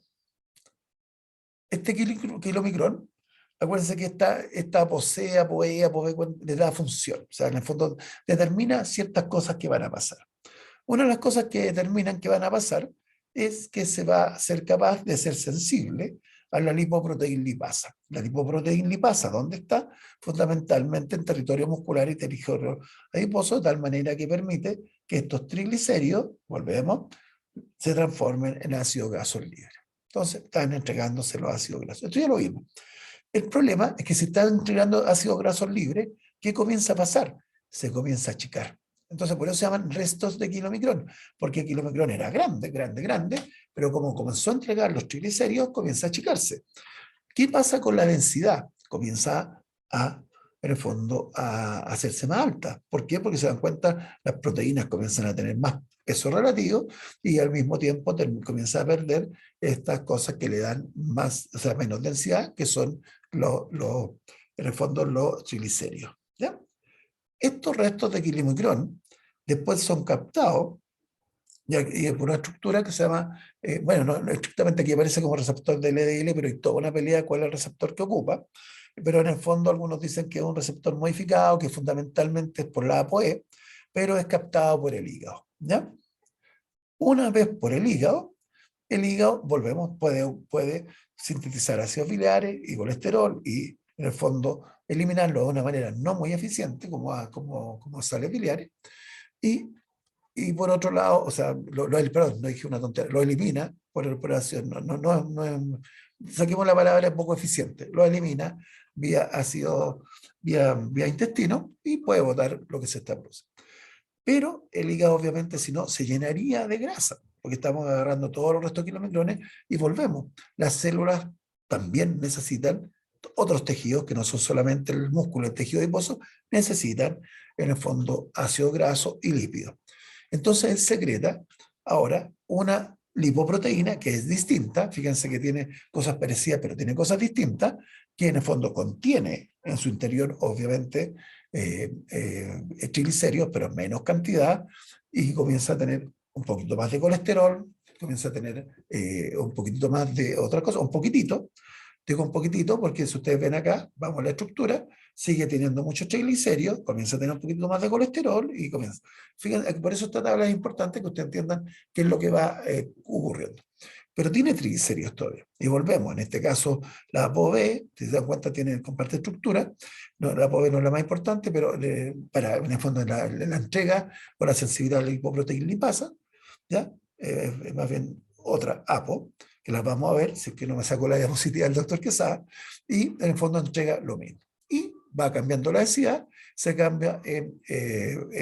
Este kilomicrón, acuérdense que esta ApoC, ApoE, ApoB le da función. O sea, en el fondo determina ciertas cosas que van a pasar. Una de las cosas que determinan que van a pasar es que se va a ser capaz de ser sensible a la lipoproteína lipasa. La lipoproteína lipasa, ¿dónde está? Fundamentalmente en territorio muscular y territorio adiposo, de tal manera que permite que estos triglicéridos, volvemos, se transformen en ácidos grasos libres. Entonces, están entregándose los ácidos grasos. Esto ya lo vimos. El problema es que si están entregando ácidos grasos libres, ¿qué comienza a pasar? Se comienza a achicar. Entonces, por eso se llaman restos de kilomicrón, porque el kilomicrón era grande, grande, grande, pero como comenzó a entregar los triglicéridos, comienza a achicarse. ¿Qué pasa con la densidad? Comienza en el fondo, a hacerse más alta. ¿Por qué? Porque se dan cuenta, las proteínas comienzan a tener más peso relativo y al mismo tiempo comienza a perder estas cosas que le dan más, o sea, menos densidad, que son en el fondo los triglicéridos. ¿Ya? Estos restos de kilomicrón después son captados y por una estructura que se llama, bueno, no estrictamente aquí aparece como receptor de LDL, pero hay toda una pelea de cuál es el receptor que ocupa, pero en el fondo algunos dicen que es un receptor modificado, que fundamentalmente es por la ApoE, pero es captado por el hígado, ¿ya? Una vez por el hígado, volvemos, puede sintetizar ácidos biliares y colesterol y en el fondo eliminarlo de una manera no muy eficiente como sales biliares y por otro lado, o sea, perdón, no dije una tontería, lo elimina por ácido, saquemos la palabra poco eficiente, lo elimina vía ácido, vía intestino y puede botar lo que se está produciendo. Pero el hígado obviamente si no se llenaría de grasa, porque estamos agarrando todos los restos de kilomicrones y volvemos. Las células también necesitan otros tejidos que no son solamente el músculo, el tejido adiposo, necesitan en el fondo ácido graso y lípidos. Entonces él secreta ahora una lipoproteína que es distinta, fíjense que tiene cosas parecidas pero tiene cosas distintas, que en el fondo contiene en su interior obviamente triglicéridos, pero en menos cantidad, y comienza a tener un poquito más de colesterol, comienza a tener un poquitito más de otra cosa, un poquitito, digo un poquitito porque si ustedes ven acá, vamos a la estructura, sigue teniendo muchos triglicéridos, comienza a tener un poquito más de colesterol y comienza. Fíjense, por eso esta tabla es importante que ustedes entiendan qué es lo que va ocurriendo. Pero tiene triglicéridos todavía. Y volvemos, en este caso la ApoB, si se dan cuenta, comparte estructura. No, la ApoB no es la más importante, pero en el fondo la entrega o la sensibilidad a la lipoproteína lipasa, ¿ya? Más bien otra APO, que las vamos a ver, si es que no me sacó la diapositiva del doctor Quesada, y en el fondo entrega lo mismo. Y va cambiando la densidad, se cambia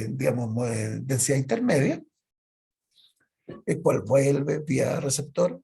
digamos, densidad intermedia, el cual vuelve vía receptor,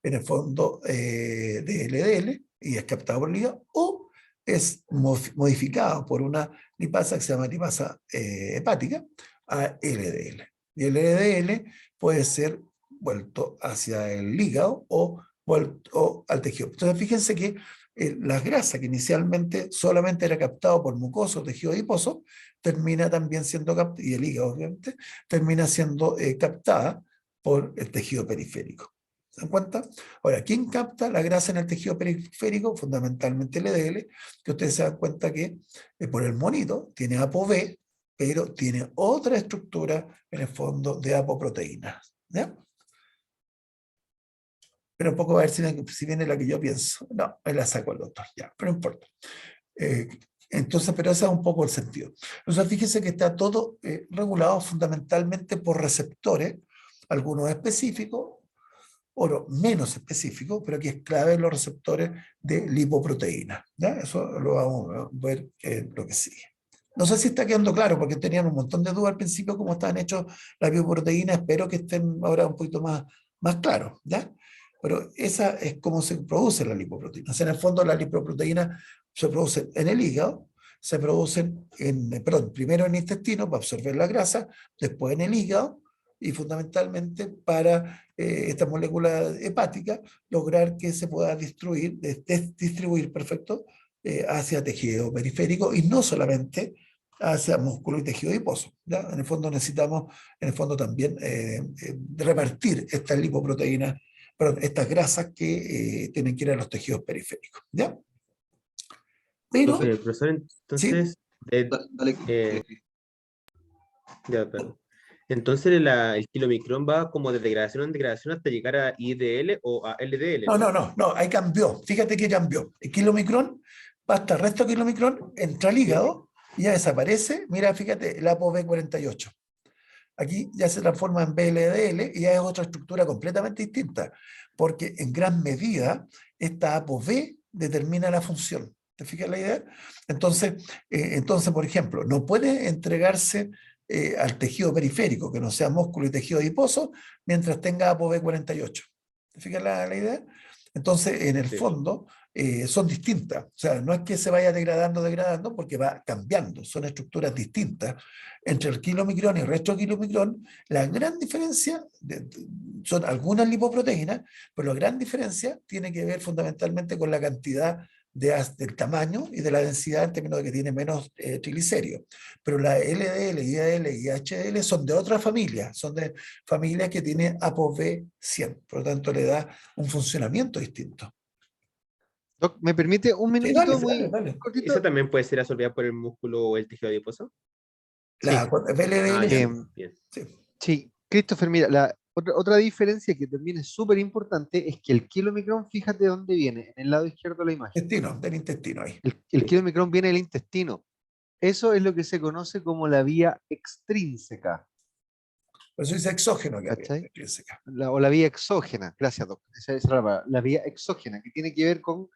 en el fondo de LDL, y es captado por el hígado, o es modificado por una lipasa que se llama lipasa hepática a LDL. Y el LDL puede ser vuelto hacia el hígado o vuelto al tejido. Entonces, fíjense que la grasa que inicialmente solamente era captado por mucoso o tejido adiposo, termina también siendo captada, y el hígado obviamente, termina siendo captada por el tejido periférico. ¿Se dan cuenta? Ahora, ¿quién capta la grasa en el tejido periférico? Fundamentalmente el LDL, que ustedes se dan cuenta que por el monito tiene ApoB, pero tiene otra estructura en el fondo de apoproteínas. ¿Ya? Pero un poco a ver si viene la que yo pienso. No, me la saco el doctor, ya, pero no importa. Entonces, pero ese es un poco el sentido. Entonces, fíjense que está todo regulado fundamentalmente por receptores, algunos específicos, otros menos específicos, pero que es clave en los receptores de lipoproteína. ¿Ya? Eso lo vamos a ver en lo que sigue. No sé si está quedando claro, porque tenían un montón de dudas al principio cómo estaban hechos las lipoproteínas. Espero que estén ahora un poquito más claros, ¿ya? Pero esa es cómo se produce la lipoproteína. O sea, en el fondo las lipoproteínas se producen en el hígado, se producen primero en el intestino para absorber la grasa, después en el hígado, y fundamentalmente para esta molécula hepática lograr que se pueda distribuir perfecto, hacia tejido periférico y no solamente hacia músculo y tejido adiposo. ¿Ya? En el fondo necesitamos, también repartir estas lipoproteínas, estas grasas que tienen que ir a los tejidos periféricos. ¿Ya? Pero, Profesor, ¿sí? entonces, Dale, ya, perdón. Entonces el kilomicrón va como de degradación en degradación hasta llegar a IDL o a LDL. No, ahí cambió. Fíjate que cambió. El kilomicrón, basta el resto de kilomicrón, entra al hígado y ya desaparece. Mira, fíjate, el ApoB48. Aquí ya se transforma en VLDL y ya es otra estructura completamente distinta, porque en gran medida esta ApoB determina la función. ¿Te fijas la idea? Entonces, por ejemplo, no puede entregarse al tejido periférico, que no sea músculo y tejido adiposo, mientras tenga ApoB48. ¿Te fijas la idea? Entonces, en el fondo, son distintas. O sea, no es que se vaya degradando, porque va cambiando. Son estructuras distintas entre el kilomicrón y el resto del kilomicrón. La gran diferencia son algunas lipoproteínas, pero la gran diferencia tiene que ver fundamentalmente con la cantidad del tamaño y de la densidad en términos de que tiene menos triglicéridos. Pero la LDL, IDL y HDL son de otra familia, son de familias que tienen ApoB100, por lo tanto le da un funcionamiento distinto. Doc, ¿me permite un Sí, minutito dale. muy cortito? ¿Esa también puede ser absorbida por el músculo o el tejido adiposo? La Sí. LDL, Ya, Em, bien. sí. Sí, Christopher, mira, otra diferencia que también es súper importante es que el kilomicrón, fíjate dónde viene, en el lado izquierdo de la imagen. Del intestino ahí. El kilomicrón viene del intestino. Eso es lo que se conoce como la vía extrínseca, Por eso dice exógeno que ¿cachai? intrínseca. O la vía exógena, gracias, doctor. Esa es la palabra, la vía exógena, que tiene que ver con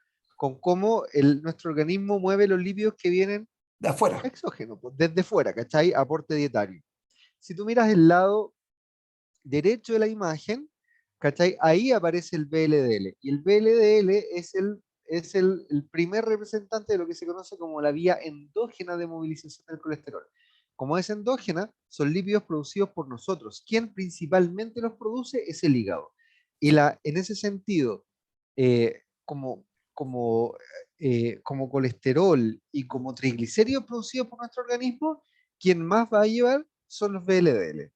cómo nuestro organismo mueve los lípidos que vienen De afuera. exógenos, pues, desde fuera, ¿cachai? Aporte dietario. Si tú miras el lado derecho de la imagen, ¿cachai? Ahí aparece el VLDL. Y el VLDL es el primer representante de lo que se conoce como la vía endógena de movilización del colesterol. Como es endógena, son lípidos producidos por nosotros. Quien principalmente los produce es el hígado. Y en ese sentido, como, como colesterol y como triglicéridos producidos por nuestro organismo, quien más va a llevar son los VLDL.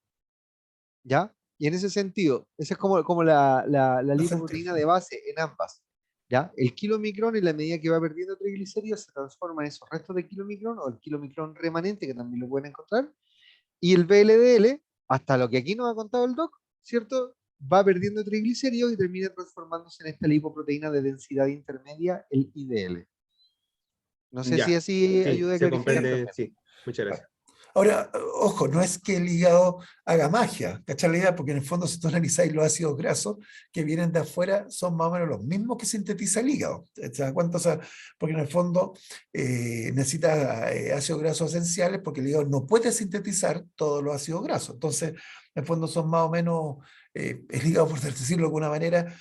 ¿Ya? Y en ese sentido, esa es como la lipoproteína de base en ambas. ¿Ya? El kilomicrón, en la medida que va perdiendo triglicéridos, se transforma en esos restos de kilomicrón o el kilomicrón remanente, que también lo pueden encontrar. Y el VLDL, hasta lo que aquí nos ha contado el doc, ¿cierto? Va perdiendo triglicéridos y termina transformándose en esta lipoproteína de densidad intermedia, el IDL. No sé Ya, si así sí, ayuda a se clarificar comprende, también. sí. Muchas gracias. Ahora, ojo, no es que el hígado haga magia, ¿cachai la idea? Porque en el fondo, si tú analizáis los ácidos grasos que vienen de afuera, son más o menos los mismos que sintetiza el hígado. ¿Te das cuenta? O sea, porque en el fondo necesita ácidos grasos esenciales, porque el hígado no puede sintetizar todos los ácidos grasos. Entonces, en el fondo son más o menos el hígado, por decirlo de alguna manera,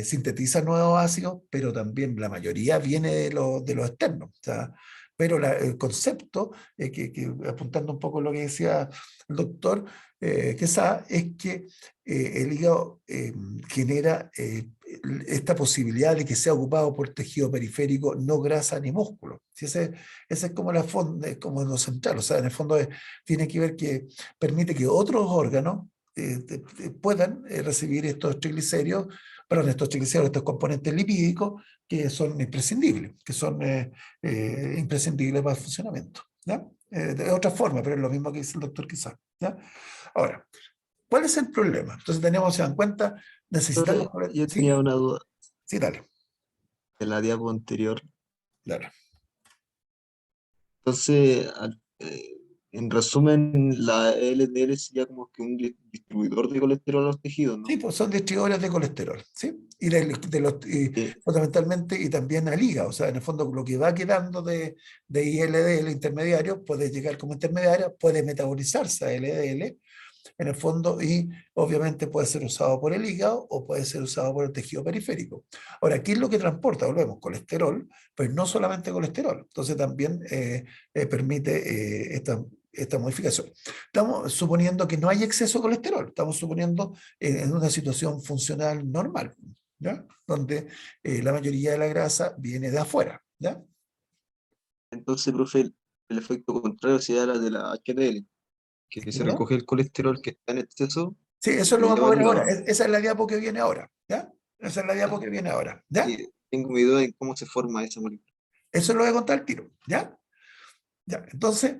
sintetiza nuevos ácidos, pero también la mayoría viene de los externos. O sea, pero el concepto, apuntando un poco a lo que decía el doctor Quesada, es que el hígado genera esta posibilidad de que sea ocupado por tejido periférico, no grasa ni músculo. Si ese es como como lo central, o sea, en el fondo tiene que ver que permite que otros órganos puedan recibir estos triglicéridos, perdón, estos componentes lipídicos que son imprescindibles, imprescindibles para el funcionamiento. ¿Ya? De otra forma, pero es lo mismo que dice el doctor Quizá. ¿Ya? Ahora, ¿cuál es el problema? Entonces tenemos, se dan cuenta, necesitamos... Yo ¿Sí? tenía una duda Sí, dale. de la diapo anterior. Dale. Entonces, en resumen, la LDL sería como que un distribuidor de colesterol a los tejidos, ¿no? Sí, pues son distribuidores de colesterol, ¿sí? Y fundamentalmente, y también al hígado, o sea, en el fondo lo que va quedando de ILDL intermediario puede llegar como intermediario, puede metabolizarse a LDL, en el fondo, y obviamente puede ser usado por el hígado o puede ser usado por el tejido periférico. Ahora, ¿qué es lo que transporta? Volvemos, colesterol, pues no solamente colesterol, entonces también permite esta modificación. Estamos suponiendo que no hay exceso de colesterol, estamos suponiendo en una situación funcional normal, ¿ya? Donde la mayoría de la grasa viene de afuera, ¿ya? Entonces, profe, el efecto contrario sería la de la HDL, que se ¿Ya? recoge el colesterol que está en exceso Sí, eso y lo lo vamos lleva a al ver ahora. hígado. Esa es la diapo que viene ahora, ¿ya? Esa es la diapo que viene ahora, ¿ya? Y tengo mi duda en cómo se forma esa molécula. Eso lo voy a contar al tiro, ¿ya? Ya, entonces,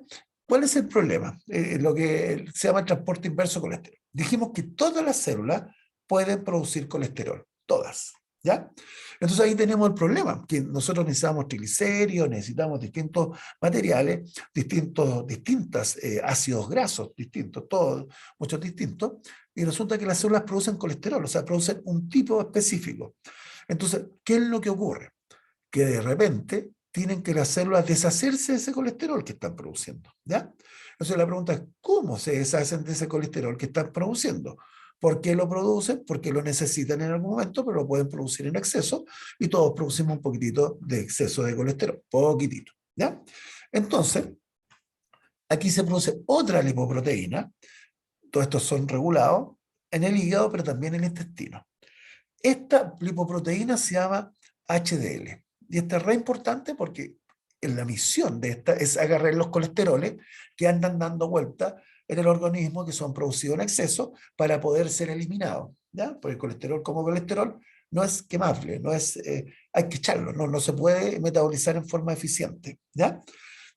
¿cuál es el problema? Lo que se llama el transporte inverso de colesterol. Dijimos que todas las células pueden producir colesterol, todas, ¿ya? Entonces ahí tenemos el problema, que nosotros necesitamos triglicéridos, necesitamos distintos materiales, distintos ácidos grasos distintos, todos, muchos distintos, y resulta que las células producen colesterol, o sea, producen un tipo específico. Entonces, ¿qué es lo que ocurre? Que de repente tienen que las células deshacerse de ese colesterol que están produciendo, ¿ya? Entonces la pregunta es, ¿cómo se deshacen de ese colesterol que están produciendo? ¿Por qué lo producen? Porque lo necesitan en algún momento, pero lo pueden producir en exceso y todos producimos un poquitito de exceso de colesterol, poquitito, ¿ya? Entonces, aquí se produce otra lipoproteína, todos estos son regulados en el hígado, pero también en el intestino. Esta lipoproteína se llama HDL. Y esta es re importante porque la misión de esta es agarrar los colesteroles que andan dando vuelta en el organismo, que son producidos en exceso, para poder ser eliminados. ¿Ya? Porque el colesterol como colesterol no es quemable, hay que echarlo, no se puede metabolizar en forma eficiente. ¿Ya?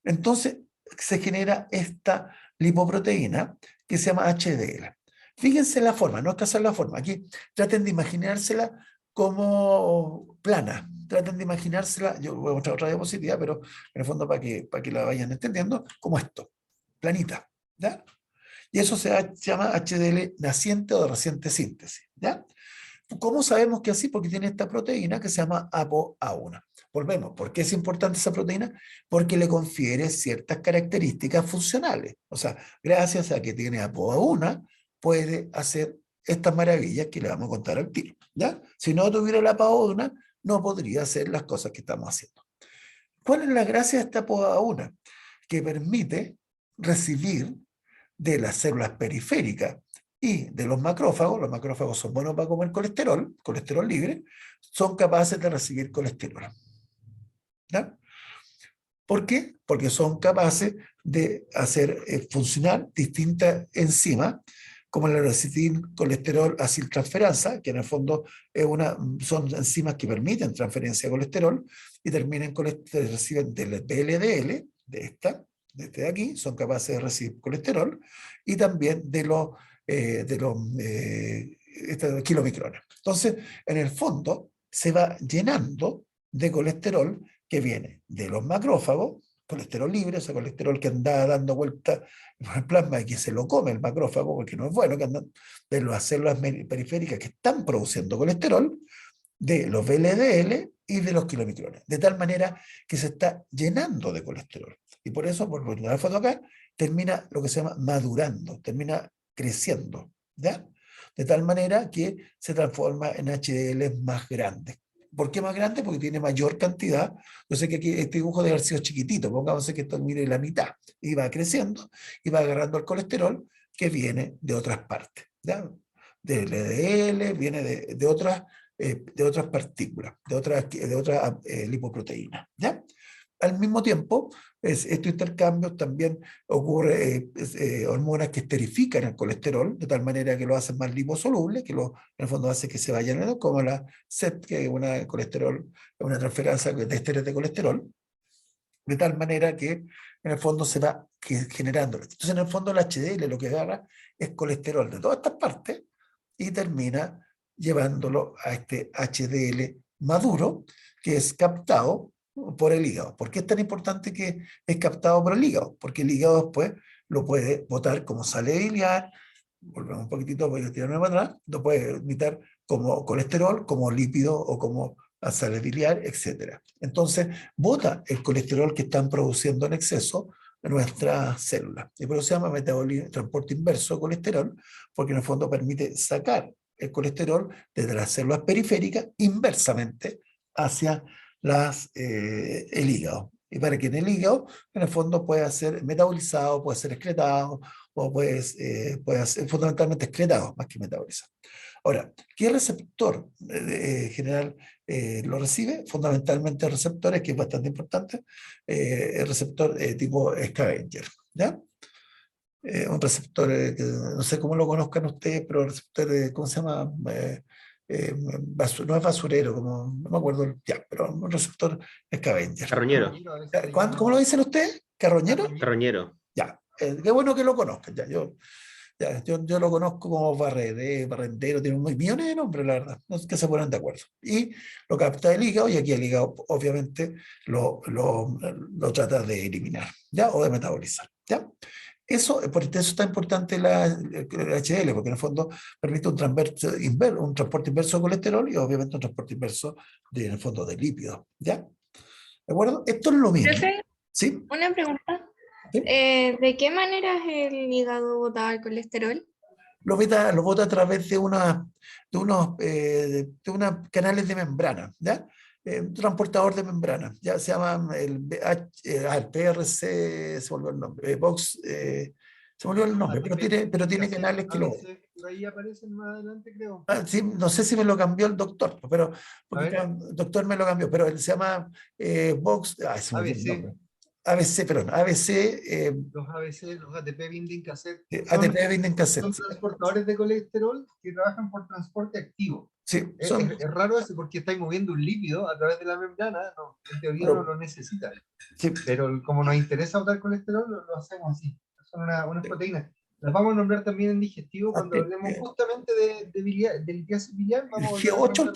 Entonces se genera esta lipoproteína que se llama HDL. Fíjense la forma, no es que la forma. Aquí traten de imaginársela como plana. Traten de imaginársela, yo voy a mostrar otra diapositiva, pero en el fondo para que la vayan entendiendo, como esto, planita. ¿Ya? Y eso se llama HDL naciente o de reciente síntesis. ¿Ya? ¿Cómo sabemos que así? Porque tiene esta proteína que se llama ApoA1. Volvemos, ¿por qué es importante esa proteína? Porque le confiere ciertas características funcionales. O sea, gracias a que tiene ApoA1, puede hacer estas maravillas que le vamos a contar al tiro. ¿Ya? Si no tuviera la ApoA1, no podría hacer las cosas que estamos haciendo. ¿Cuál es la gracia de esta ApoA1? Que permite recibir de las células periféricas y de los macrófagos son buenos para comer colesterol libre, son capaces de recibir colesterol. ¿Ya? ¿Por qué? Porque son capaces de hacer funcionar distintas enzimas, como la lecitin-colesterol aciltransferasa, que en el fondo son enzimas que permiten transferencia de colesterol y reciben del VLDL, de este de aquí, son capaces de recibir colesterol, y también de los kilomicrones. Entonces, en el fondo, se va llenando de colesterol que viene de los macrófagos, colesterol libre, o sea, colesterol que anda dando vuelta en el plasma y que se lo come el macrófago, porque no es bueno, que andan de las células periféricas que están produciendo colesterol, de los VLDL y de los kilomicrones, de tal manera que se está llenando de colesterol. Y por eso, por poner la foto acá, termina lo que se llama madurando, termina creciendo, ¿ya? de tal manera que se transforma en HDL más grande. ¿Por qué más grande? Porque tiene mayor cantidad. Yo sé que aquí este dibujo debe haber sido chiquitito, pongamos que esto mide la mitad, y va creciendo, y va agarrando el colesterol que viene de otras partes, ¿ya? Del LDL, viene de otras partículas, de otras lipoproteínas, ¿ya? Al mismo tiempo, estos intercambios también ocurre hormonas que esterifican el colesterol, de tal manera que lo hacen más liposoluble, que en el fondo hace que se vayan, como la CET, que es una transferencia de esteres de colesterol, de tal manera que en el fondo se va generando. Entonces, en el fondo, el HDL lo que agarra es colesterol de todas estas partes y termina llevándolo a este HDL maduro, que es captado por el hígado. ¿Por qué es tan importante que es captado por el hígado? Porque el hígado después lo puede botar como sale biliar, volvemos un poquitito, voy a tirarme para atrás, lo puede emitir como colesterol, como lípido o como sales biliar, etc. Entonces, bota el colesterol que están produciendo en exceso en nuestras células. Y por eso se llama transporte inverso de colesterol, porque en el fondo permite sacar el colesterol desde las células periféricas inversamente hacia el hígado. Y para que en el hígado, en el fondo, pueda ser metabolizado, puede ser excretado, o puede ser fundamentalmente excretado, más que metabolizado. Ahora, ¿qué receptor general lo recibe? Fundamentalmente receptores, que es bastante importante, el receptor tipo scavenger, ¿ya? Un receptor, no sé cómo lo conozcan ustedes, pero el receptor, ¿cómo se llama? No es basurero, como, no me acuerdo, ya, pero un receptor scavenger. Carroñero. ¿Cómo lo dicen ustedes? ¿Carroñero? Carroñero. Ya, qué bueno que lo conozcan. Yo lo conozco como barrendero, tiene millones de nombres, la verdad, no es que se ponen de acuerdo. Y lo capta el hígado, y aquí el hígado obviamente lo trata de eliminar, ¿ya? O de metabolizar, ¿ya? Por eso es tan importante el HDL, porque en el fondo permite un transporte inverso de colesterol y obviamente un transporte inverso en el fondo de lípidos, ¿ya? ¿De acuerdo? Esto es lo mismo. Profe, ¿Sí? una pregunta. ¿Sí? ¿De qué manera el hígado botaba el colesterol? Lo bota a través de unos canales de membrana, ¿ya? Un transportador de membrana, ya se llama el PRC, se volvió el nombre, se volvió el nombre, pero tiene canales que lo... Por ahí aparecen más adelante, creo. Sí, no sé si me lo cambió el doctor, pero porque el doctor me lo cambió, pero él se llama Vox, se me olvidó el nombre. ABC, perdón, ABC. Los ABC, los ATP binding cassette. ATP binding cassette. Son transportadores de colesterol que trabajan por transporte activo. Sí, es raro eso porque estáis moviendo un lípido a través de la membrana, no, en teoría no lo necesita. Sí. Pero como nos interesa botar colesterol, lo hacemos así. Son unas proteínas. Las vamos a nombrar también en digestivo cuando hablemos justamente de litiasis biliar. El G8,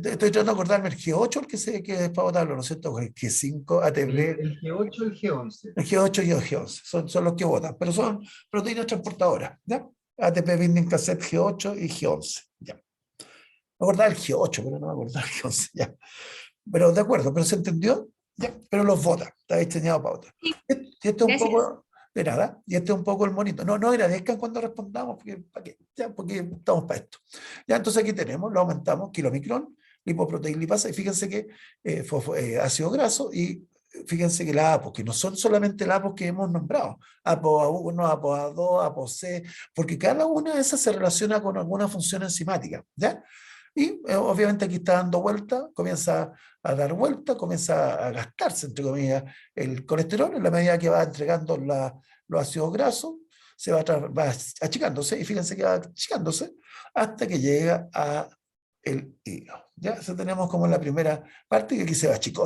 estoy tratando de acordarme, el G8 que es para botarlo, ¿no es cierto? El G5, ATP. El G8 y el G11. El G8 y el G11 son los que votan, pero son proteínas transportadoras, ¿ya? ATP binding cassette G8 y G11, ¿ya? Me acordaba el G8, pero no me acordaba el G11, ¿ya? Pero de acuerdo, pero se entendió, ¿ya? Pero los vota, está diseñado para votar. Sí. Y esto es un poco... De nada, y este es un poco el monito. No agradezcan cuando respondamos, porque estamos para esto. Ya, entonces aquí tenemos, lo aumentamos, kilomicrón, lipoproteína lipasa, y fíjense que ácido graso, y fíjense que las APOs, que no son solamente las APOs que hemos nombrado, APO-A1, APO-A2, APO-C, porque cada una de esas se relaciona con alguna función enzimática, ¿ya? Y obviamente aquí está dando vuelta, comienza a dar vuelta, comienza a gastarse, entre comillas, el colesterol en la medida que va entregando los ácidos grasos, va achicándose, y fíjense que va achicándose hasta que llega a el hígado. ¿Ya? Eso tenemos como la primera parte, que aquí se va achicó,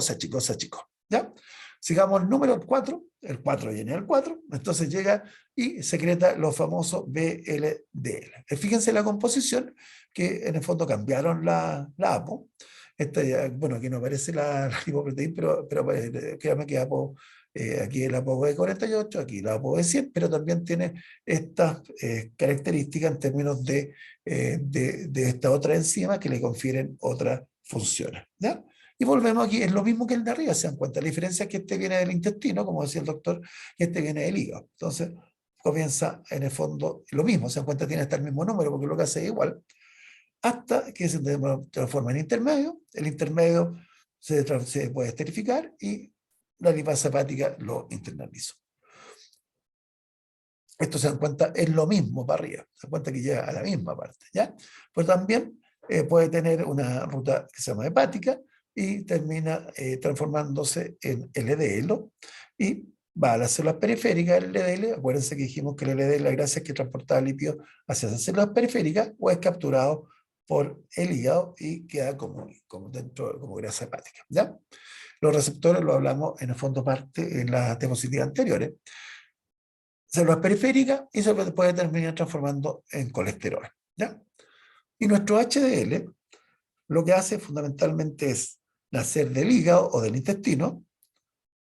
¿ya? Sigamos el número 4, el 4 viene el 4, entonces llega y secreta los famosos VLDL. Fíjense la composición, que en el fondo cambiaron la APO. Bueno, aquí no aparece la lipoproteína, pero créanme que APO, aquí el APO de 48, aquí la APO de 100, pero también tiene estas características en términos de esta otra enzima que le confieren otras funciones, ¿ya? Y volvemos aquí, es lo mismo que el de arriba, se dan cuenta. La diferencia es que este viene del intestino, como decía el doctor, y este viene del hígado. Entonces, comienza en el fondo lo mismo, se dan cuenta tiene hasta el mismo número porque lo que hace es igual, hasta que se transforma en intermedio, el intermedio se puede esterificar y la lipasa hepática lo internalizó. Esto se dan cuenta, es lo mismo para arriba, se dan cuenta que llega a la misma parte, ¿ya? Pero también puede tener una ruta que se llama hepática y termina transformándose en LDL y va a las células periféricas del LDL. Acuérdense que dijimos que el LDL, la grasa es que transporta lípidos hacia esas células periféricas o es capturado por el hígado y queda como dentro, como grasa hepática, ¿ya? Los receptores lo hablamos en el fondo parte en las diapositivas anteriores. Células periféricas y se puede terminar transformando en colesterol, ¿ya? Y nuestro HDL lo que hace fundamentalmente es nacer del hígado o del intestino,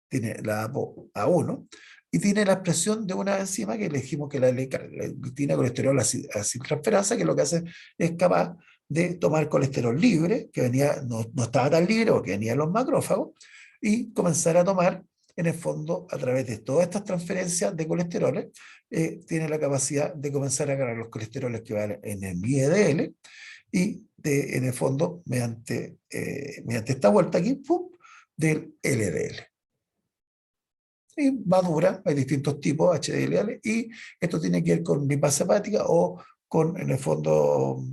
tiene la ApoA1, y tiene la expresión de una enzima que le dijimos que la glutina colesterol acidtransferasa, que lo que hace es capaz de tomar colesterol libre, que venía, no estaba tan libre porque venía de los macrófagos, y comenzar a tomar, en el fondo, a través de todas estas transferencias de colesteroles, tiene la capacidad de comenzar a agarrar los colesteroles que van en el LDL, y en el fondo, mediante esta vuelta aquí, ¡pum!, del LDL. Y madura, hay distintos tipos HDL, y esto tiene que ver con lipasa hepática o con, en el fondo,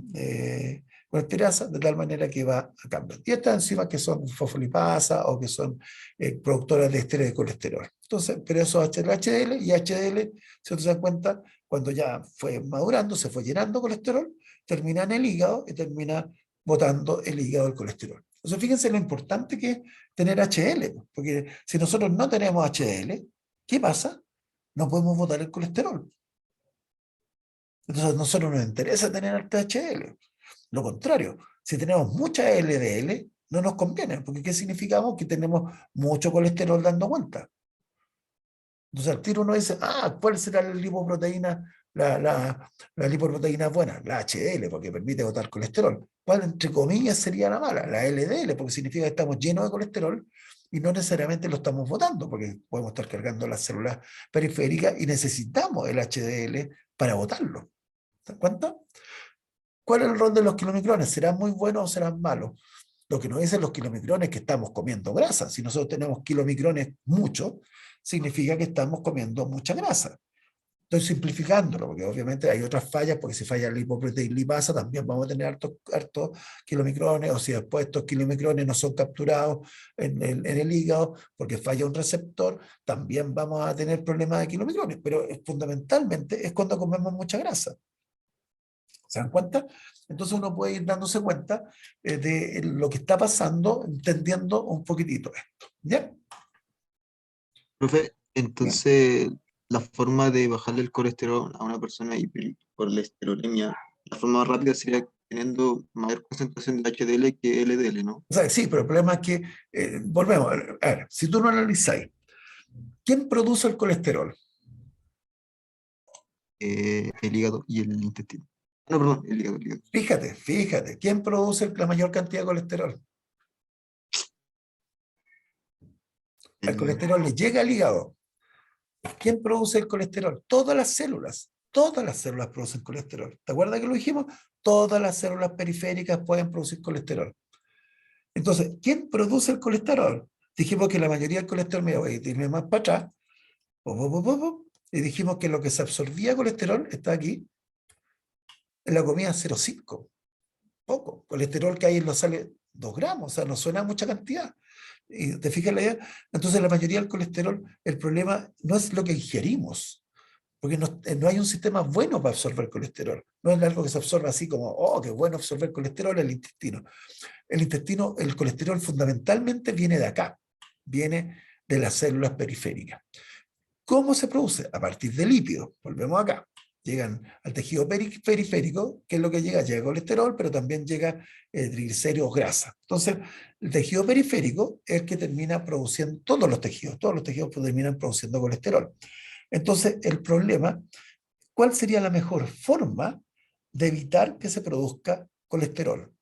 colesterasa, de tal manera que va a cambiar. Y estas enzimas que son fosfolipasa o que son productoras de esteres de colesterol. Entonces, pero eso es HDL, y HDL, si ustedes se dan cuenta, cuando ya fue madurando, se fue llenando colesterol, termina en el hígado y termina botando el hígado el colesterol. Entonces, fíjense lo importante que es tener HDL, porque si nosotros no tenemos HDL, ¿qué pasa? No podemos botar el colesterol. Entonces, a nosotros nos interesa tener alta HDL. Lo contrario, si tenemos mucha LDL, no nos conviene, porque ¿qué significamos? Que tenemos mucho colesterol dando vuelta. Entonces al tiro uno dice, ¿cuál será la lipoproteína, la lipoproteína buena? La HDL, porque permite botar colesterol. ¿Cuál, entre comillas, sería la mala? La LDL, porque significa que estamos llenos de colesterol y no necesariamente lo estamos botando, porque podemos estar cargando las células periféricas y necesitamos el HDL para botarlo. ¿Se dan cuenta? ¿Cuál es el rol de los kilomicrones? ¿Serán muy buenos o serán malos? Lo que nos dicen los kilomicrones es que estamos comiendo grasa. Si nosotros tenemos kilomicrones mucho, significa que estamos comiendo mucha grasa. Estoy simplificándolo, porque obviamente hay otras fallas, porque si falla la lipoproteína lipasa, también vamos a tener hartos kilomicrones, o si después estos kilomicrones no son capturados en el hígado, porque falla un receptor, también vamos a tener problemas de kilomicrones, pero fundamentalmente es cuando comemos mucha grasa. ¿Se dan cuenta? Entonces uno puede ir dándose cuenta de lo que está pasando, entendiendo un poquitito esto. ¿Ya? Profe, entonces la forma de bajarle el colesterol a una persona hipercolesterolemia, la forma más rápida sería teniendo mayor concentración de HDL que LDL, ¿no? O sea, sí, pero el problema es que, volvemos, a ver, si tú no analizáis, ¿quién produce el colesterol? El hígado y el intestino. No, perdón, el hígado, el hígado. Fíjate, ¿quién produce la mayor cantidad de colesterol? El colesterol le llega al hígado. ¿Quién produce el colesterol? Todas las células producen colesterol. ¿Te acuerdas que lo dijimos? Todas las células periféricas pueden producir colesterol. Entonces, ¿quién produce el colesterol? Dijimos que la mayoría del colesterol, me voy a irme más para atrás, y dijimos que lo que se absorbía colesterol está aquí, en la comida 0,5. Poco. Colesterol que hay en los sale 2 gramos, o sea, no suena mucha cantidad. ¿Y te fijas la idea? Entonces, la mayoría del colesterol, el problema no es lo que ingerimos, porque no hay un sistema bueno para absorber colesterol. No es algo que se absorba así como, oh, qué bueno absorber colesterol en el intestino. El intestino, el colesterol fundamentalmente viene de acá, viene de las células periféricas. ¿Cómo se produce? A partir de lípidos. Volvemos acá. Llegan al tejido periférico, que es lo que llega colesterol, pero también llega triglicéridos, grasa. Entonces, el tejido periférico es el que termina produciendo todos los tejidos terminan produciendo colesterol. Entonces, el problema, ¿cuál sería la mejor forma de evitar que se produzca colesterol?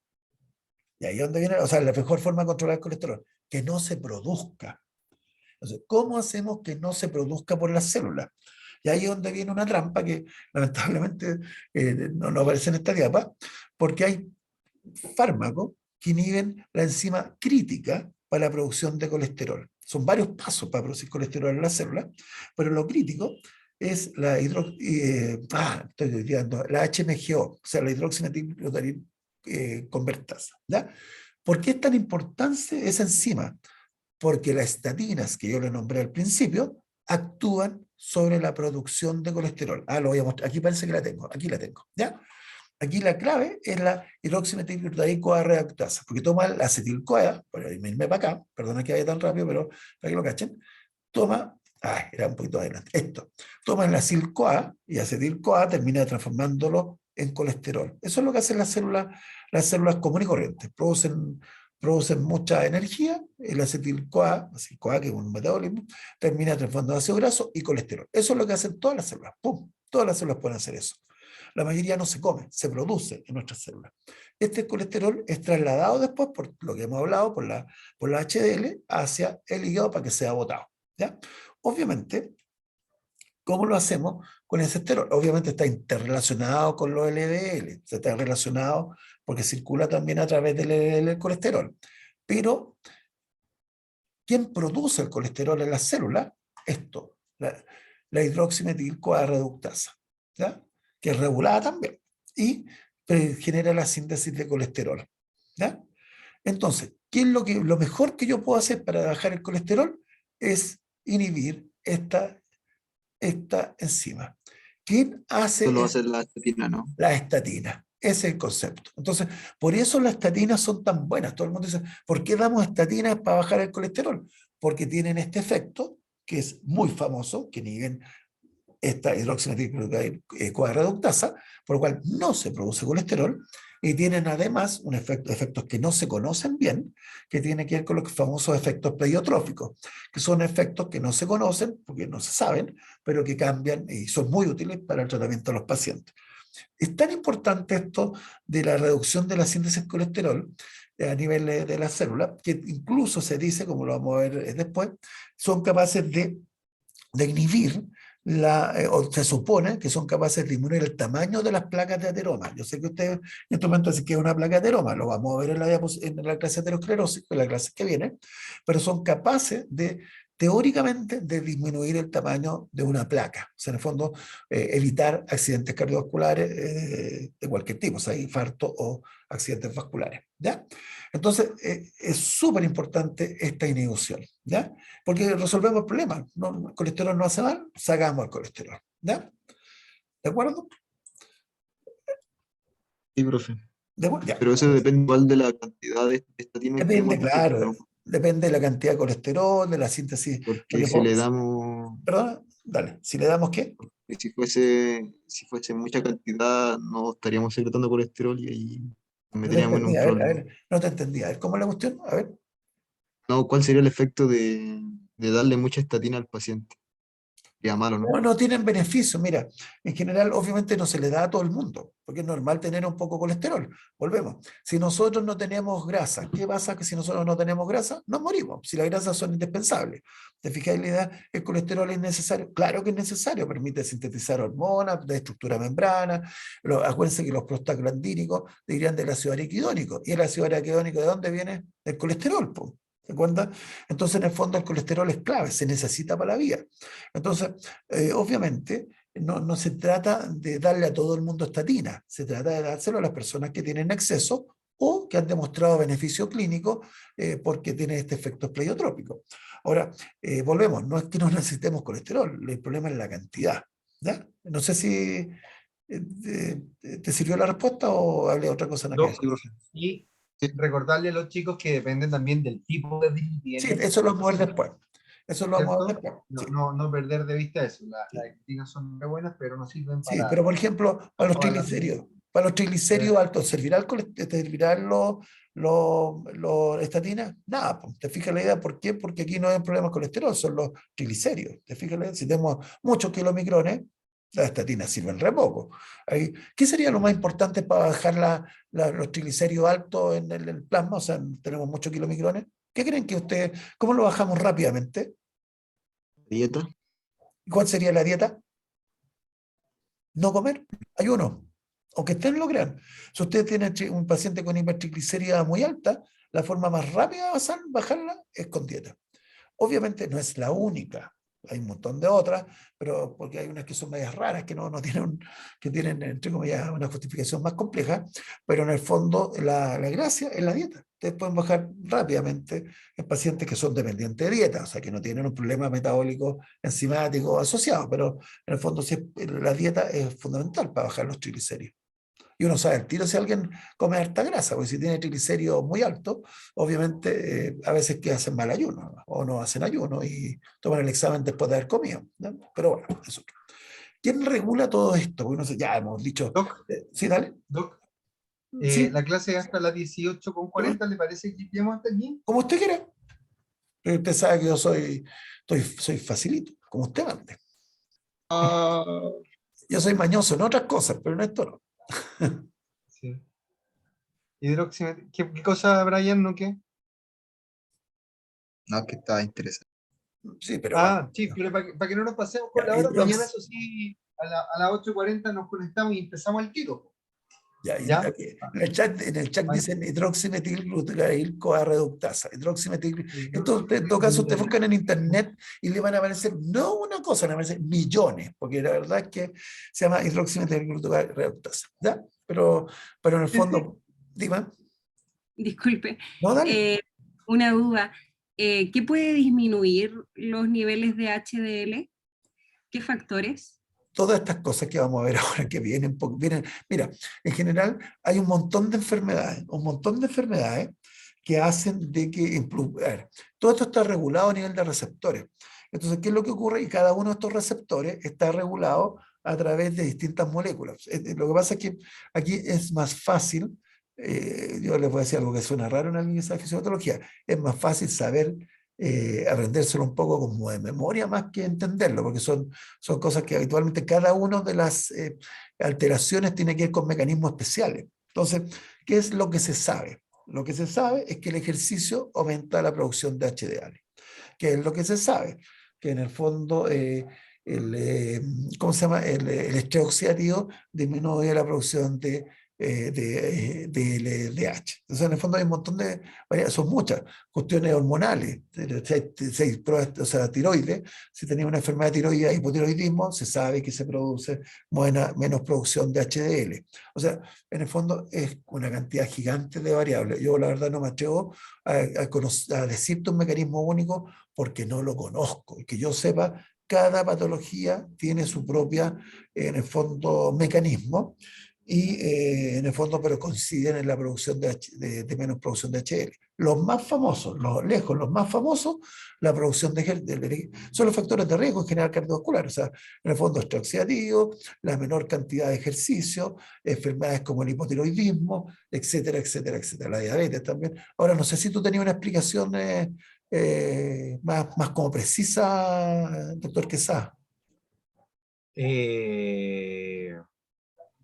Y ahí es donde viene, o sea, la mejor forma de controlar el colesterol, que no se produzca. Entonces, ¿cómo hacemos que no se produzca por las células? Y ahí es donde viene una trampa que lamentablemente no aparece en esta diapa, porque hay fármacos que inhiben la enzima crítica para la producción de colesterol. Son varios pasos para producir colesterol en la célula, pero lo crítico es la estoy olvidando, la HMGO, o sea, la hidroximetilglutarid convertasa. ¿Ya? ¿Por qué es tan importante esa enzima? Porque las estatinas que yo le nombré al principio actúan sobre la producción de colesterol. Lo voy a mostrar. Aquí parece que la tengo. Aquí la tengo. ¿Ya? Aquí la clave es la hidroximetilglutarid-CoA reductasa, porque toma la acetil-CoA, por irme para acá, perdona que vaya tan rápido, pero para que lo cachen, toma, era un poquito adelante, esto, toma el acil-CoA y acetil-CoA termina transformándolo en colesterol. Eso es lo que hacen las células comunes y corrientes, producen mucha energía, el acetil-CoA, que es un metabolismo, termina transformando ácido graso y colesterol. Eso es lo que hacen todas las células, ¡pum! Todas las células pueden hacer eso. La mayoría no se come, se produce en nuestras células. Este colesterol es trasladado después, por lo que hemos hablado, por la HDL hacia el hígado para que sea botado. ¿Ya? Obviamente, ¿cómo lo hacemos con ese esterol? Obviamente está interrelacionado con los LDL, se está relacionado porque circula también a través del LDL el colesterol. Pero, ¿quién produce el colesterol en las células? Esto, la hidroximetil-CoA reductasa, ¿ya? Que es regulada también, y genera la síntesis de colesterol. ¿Ya? Entonces, ¿qué es lo mejor que yo puedo hacer para bajar el colesterol? Es inhibir esta enzima. ¿Quién hace Solo hacer la estatina, ¿no? la estatina? Ese es el concepto. Entonces, por eso las estatinas son tan buenas. Todo el mundo dice, ¿por qué damos estatinas para bajar el colesterol? Porque tienen este efecto, que es muy famoso, que inhiben esta hidroximetilglutarid-CoA reductasa, por lo cual no se produce colesterol, y tienen además efectos que no se conocen bien, que tienen que ver con los famosos efectos pleiotróficos, que son efectos que no se conocen, porque no se saben, pero que cambian y son muy útiles para el tratamiento de los pacientes. Es tan importante esto de la reducción de la síntesis de colesterol a nivel de la célula, que incluso se dice, como lo vamos a ver después, son capaces de inhibir o se supone que son capaces de disminuir el tamaño de las placas de ateroma. Yo sé que ustedes en este momento dicen que es una placa de ateroma, lo vamos a ver en la clase de aterosclerosis, en la clase que viene, pero son capaces teóricamente, de disminuir el tamaño de una placa. O sea, en el fondo, evitar accidentes cardiovasculares de cualquier tipo, o sea, infarto o accidentes vasculares. ¿Ya? Entonces, es súper importante esta inhibición, ¿ya? Porque resolvemos el problema. El colesterol no hace mal, sacamos el colesterol. ¿Ya? ¿De acuerdo? Sí, profe. Ya. Pero eso depende igual de la cantidad de estatina que Depende, hemos dicho, claro, ¿no? depende de la cantidad de colesterol, de la síntesis. Porque si le damos, Perdón, dale, si le damos ¿qué? si fuese mucha cantidad, no estaríamos secretando colesterol y ahí nos No te meteríamos en entendí, un a problema. ver, no te entendí. A ver, ¿cómo es la cuestión? A ver. No, ¿cuál sería el efecto de darle mucha estatina al paciente? Sería malo, ¿no? No tienen beneficio. Mira, en general, obviamente no se le da a todo el mundo, porque es normal tener un poco de colesterol. Volvemos. Si nosotros no tenemos grasa, ¿qué pasa? Que si nosotros no tenemos grasa, nos morimos. Si las grasas son indispensables. ¿Te fijas la idea? ¿El colesterol es necesario? Claro que es necesario. Permite sintetizar hormonas de estructura membrana. Acuérdense que los prostaglandínicos dirían del ácido araquidónico. ¿Y el ácido araquidónico de dónde viene? Del colesterol, po. ¿Se acuerdan? Entonces, en el fondo, el colesterol es clave, se necesita para la vida. Entonces, obviamente, no se trata de darle a todo el mundo estatina, se trata de dárselo a las personas que tienen exceso o que han demostrado beneficio clínico porque tienen este efecto pleiotrópico. Ahora, volvemos, no es que no necesitemos colesterol, el problema es la cantidad. ¿Ya? No sé si te sirvió la respuesta o hablé otra cosa en la No, cabeza. y Sí. recordarle a los chicos que dependen también del tipo de Sí, dislipidemia. eso lo vamos a ver después. Eso lo vamos a ver ¿Cierto? después. Sí. No perder de vista eso. Las Sí. estatinas son muy buenas, pero no sirven Sí, pero por ejemplo, para los todas las triglicéridos, para los triglicéridos altos, ¿servirán los estatinas? Nada, pues, ¿te fijas la idea? ¿Por qué? Porque aquí no hay problemas con colesterol, son los triglicéridos. ¿Te fijas la idea? Si tenemos muchos kilomicrones, las estatinas sirven re poco. ¿Qué sería lo más importante para bajar los triglicéridos altos en el plasma? O sea, tenemos muchos kilomicrones. ¿Qué creen que ustedes, cómo lo bajamos rápidamente? Dieta. ¿Cuál sería la dieta? no comer, ayuno, aunque ustedes no lo crean. Si usted tiene un paciente con hipertriglicéridos muy alta, la forma más rápida de bajarla es con dieta. Obviamente no es la única, hay un montón de otras, pero porque hay unas que son medias raras, que no tienen, que tienen, entre comillas, una justificación más compleja, pero en el fondo la gracia es la dieta. Ustedes pueden bajar rápidamente en pacientes que son dependientes de dieta, o sea, que no tienen un problema metabólico enzimático asociado, pero en el fondo la dieta es fundamental para bajar los triglicéridos. Y uno sabe al tiro si alguien come harta grasa, porque si tiene triglicéridos muy altos, obviamente a veces que hacen mal ayuno, ¿no? O no hacen ayuno y toman el examen después de haber comido, ¿no? Pero bueno, eso. ¿Quién regula todo esto? Porque no sé, ya hemos dicho. Doc, Sí, dale. Doc, Sí, la clase es hasta las 18:40, ¿le parece que lleguemos hasta aquí? como usted quiera. Usted sabe que yo soy facilito, como usted mande. Ah, Yo soy mañoso en otras cosas, pero en esto no. sí. ¿Qué cosa, Brian, no qué? No, que estaba interesante. Sí, pero vamos. Sí, pero para que no nos pasemos con Ya, la hora, mañana eso sí, a las 8:40 nos conectamos y empezamos el tiro. Ya, ¿Ya? en el chat dicen hidroximetilglutarail-CoA reductasa. Entonces, en todo caso, ustedes buscan en internet y le van a aparecer no una cosa, le van a aparecer millones, porque la verdad es que se llama hidroximetilglutarail reductasa. ¿Ya? Pero en el fondo, dime, Disculpe, no, dale. una duda. ¿Qué puede disminuir los niveles de HDL? ¿Qué factores? Todas estas cosas que vamos a ver ahora que vienen, mira, en general hay un montón de enfermedades que hacen de que, a ver, todo esto está regulado a nivel de receptores. Entonces, ¿qué es lo que ocurre? Y cada uno de estos receptores está regulado a través de distintas moléculas. Lo que pasa es que aquí es más fácil, yo les voy a decir algo que suena raro en alguien que sabe fisiopatología, es más fácil saber aprendérselo un poco como de memoria más que entenderlo, porque son cosas que habitualmente cada una de las alteraciones tiene que ver con mecanismos especiales. Entonces, ¿qué es lo que se sabe? Lo que se sabe es que el ejercicio aumenta la producción de HDL. ¿Qué es lo que se sabe? Que en el fondo ¿cómo se llama? El estrés oxidativo disminuye la producción de LDH. Entonces, en el fondo hay un montón de, son muchas cuestiones hormonales, o sea, tiroides. Si tenía una enfermedad de tiroides, hipotiroidismo, se sabe que se produce menos producción de HDL. O sea, en el fondo es una cantidad gigante de variables. Yo la verdad no me atrevo a decirte un mecanismo único porque no lo conozco. Y que yo sepa, cada patología tiene su propia, en el fondo, mecanismo y en el fondo, pero coinciden en la producción de menos producción de HL. Los más famosos, los más famosos, la producción son los factores de riesgo en general cardiovascular, o sea, en el fondo estrés oxidativo, la menor cantidad de ejercicio, enfermedades como el hipotiroidismo, etcétera, etcétera, etcétera, la diabetes también. Ahora, no sé si tú tenías una explicación más como precisa, doctor Quesada.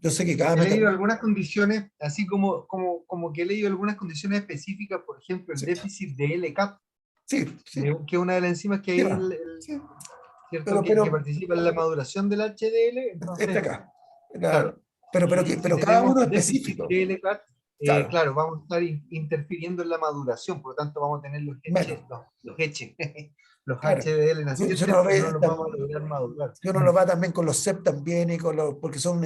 Yo sé que cada He leído algunas condiciones, así como que he leído algunas condiciones específicas, por ejemplo, el Sí. déficit de LCAP, Sí, sí. que es una de las enzimas que hay, Sí. ¿cierto? Que participa en la maduración del HDL. Entonces, este acá. claro, Pero si cada tenemos uno déficit específico. de LCAP, Claro. claro, vamos a estar interfiriendo en la maduración, por lo tanto vamos a tener los Claro. HDL Si nacientes, uno pero no ve, los vamos a lograr madurar. si uno lo va también con los CEP también y porque son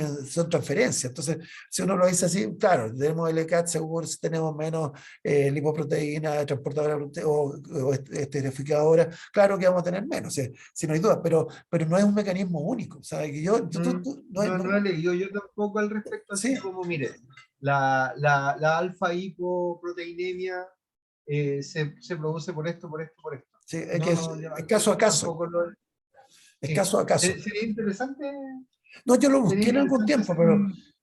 transferencias. Entonces, si uno lo dice así, claro, tenemos LCAT seguro si tenemos menos lipoproteína, transportadora o esterificadora, claro que vamos a tener menos, si no hay duda, pero no es un mecanismo único. ¿Sabes? Que No he leído yo tampoco al respecto, así sí, como, mire, la alfa hipoproteinemia se produce por esto, por esto, por esto. sí, Yo es caso a caso. tampoco Es sí. caso a caso. Sería interesante. No, yo lo Sería busqué en algún interesante tiempo, hacer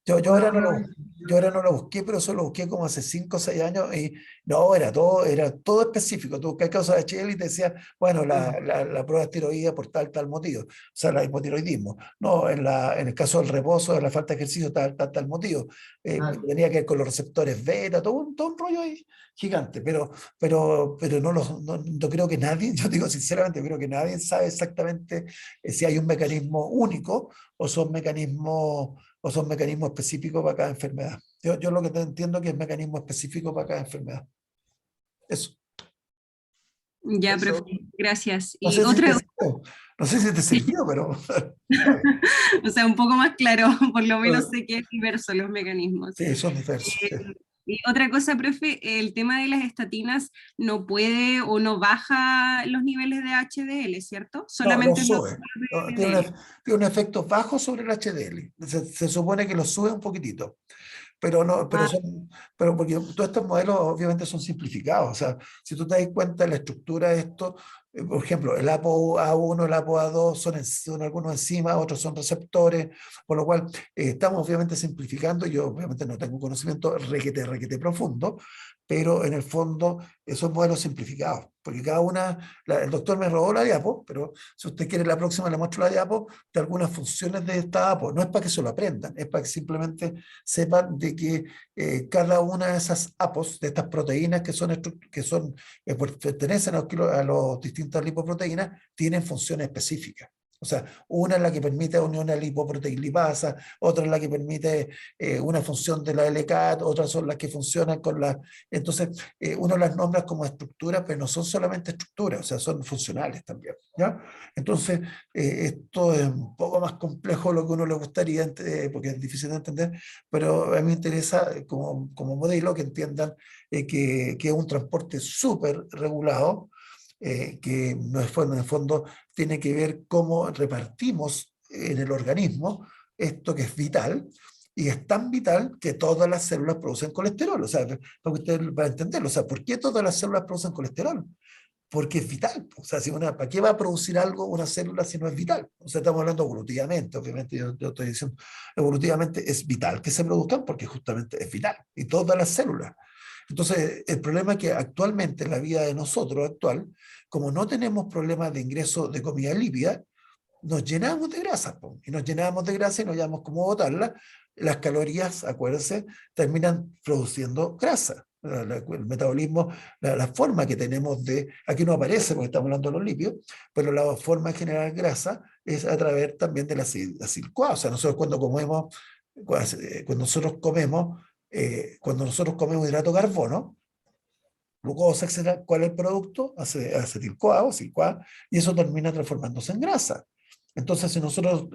pero yo ahora no una lo, yo ahora no lo busqué, pero eso lo busqué como hace 5 o 6 años y no, era todo específico. Tú buscas causas de HL y te decía, bueno, la prueba de tiroidea por tal motivo, o sea, la hipotiroidismo. No, en el caso del reposo, de la falta de ejercicio, tal motivo. Tenía que ver con los receptores beta, todo un rollo ahí gigante, pero no creo que nadie, yo digo sinceramente, creo que nadie sabe exactamente si hay un mecanismo único o son mecanismos específicos para cada enfermedad. Yo lo que entiendo que es mecanismo específico para cada enfermedad. Eso. Ya, Eso. profe, gracias. No Y sé si te otra, sirvió, no sé si te sirvió, pero o sea, un poco más claro, por lo menos sé que es diverso los mecanismos. sí, son diversos. Sí. Y otra cosa, profe, el tema de las estatinas no puede o no baja los niveles de HDL, ¿cierto? No, lo Solamente los sube. No, LDL. tiene un efecto bajo sobre el HDL. Se supone que lo sube un poquitito. Pero no, Ah, pero porque todos estos modelos obviamente son simplificados. O sea, si tú te das cuenta de la estructura de esto, por ejemplo, el ApoA1, el ApoA2 son algunos enzimas, otros son receptores, por lo cual estamos obviamente simplificando. Yo obviamente no tengo conocimiento requete profundo, pero en el fondo son modelos simplificados, porque cada una, el doctor me robó la diapo, pero si usted quiere la próxima le muestro la diapo de algunas funciones de esta APO. No es para que se lo aprendan, es para que simplemente sepan de que cada una de esas APOs, de estas proteínas pertenecen a los distintas lipoproteínas, tienen funciones específicas. O sea, una es la que permite unión a lipoproteinlipasa, otra es la que permite una función de la LCAT, otras son las que funcionan con la... Entonces, uno las nombra como estructuras, pero no son solamente estructuras, o sea, son funcionales también, ¿ya? Entonces, esto es un poco más complejo de lo que uno le gustaría, porque es difícil de entender, pero a mí me interesa como modelo que entiendan que es un transporte súper regulado, que no es, en el fondo tiene que ver cómo repartimos en el organismo esto que es vital, y es tan vital que todas las células producen colesterol. O sea, para que usted va a entenderlo, o sea, ¿por qué todas las células producen colesterol? Porque es vital. O sea, ¿para qué va a producir algo una célula si no es vital? O sea, estamos hablando evolutivamente, obviamente yo estoy diciendo, evolutivamente es vital que se produzcan porque justamente es vital, y todas las células. Entonces, el problema es que actualmente en la vida de nosotros actual, como no tenemos problemas de ingreso de comida lípida, nos llenamos de grasa, y nos llenamos de grasa y no hayamos cómo botarla. Las calorías, acuérdense, terminan produciendo grasa. El metabolismo, la forma que tenemos de, aquí no aparece porque estamos hablando de los lípidos, pero la forma de generar grasa es a través también de la acetilcoa. O sea, nosotros cuando nosotros comemos hidrato de carbono, glucosa, etcétera, ¿cuál es el producto? Acetilcoa o silcoa, y eso termina transformándose en grasa. Entonces, si nosotros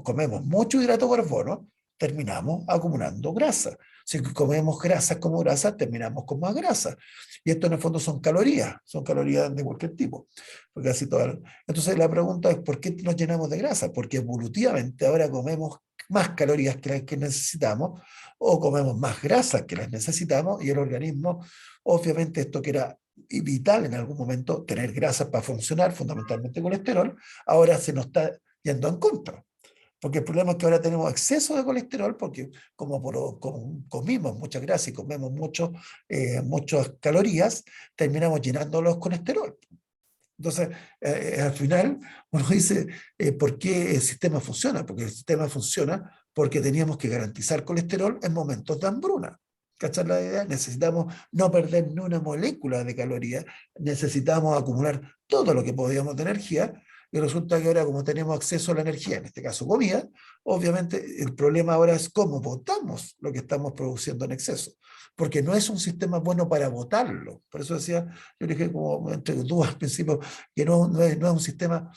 comemos mucho hidrato de carbono, terminamos acumulando grasa. Si comemos grasas como grasa, terminamos con más grasa. Y esto en el fondo son calorías de cualquier tipo. Porque casi todas. Entonces la pregunta es, ¿por qué nos llenamos de grasa? Porque evolutivamente ahora comemos más calorías que las que necesitamos, o comemos más grasas que las necesitamos, y el organismo, obviamente esto que era vital en algún momento, tener grasas para funcionar, fundamentalmente colesterol, ahora se nos está yendo en contra. Porque el problema es que ahora tenemos exceso de colesterol, porque como comimos mucha grasa y comemos muchas calorías, terminamos llenando los colesterol. Entonces, al final, uno dice, ¿por qué el sistema funciona? Porque el sistema funciona porque teníamos que garantizar colesterol en momentos de hambruna. ¿Cachai la idea? Necesitamos no perder ni una molécula de calorías, necesitamos acumular todo lo que podíamos de energía, y resulta que ahora, como tenemos acceso a la energía, en este caso comida, obviamente el problema ahora es cómo botamos lo que estamos produciendo en exceso, porque no es un sistema bueno para botarlo. Por eso decía, yo dije como entre dudas al principio, que no es un sistema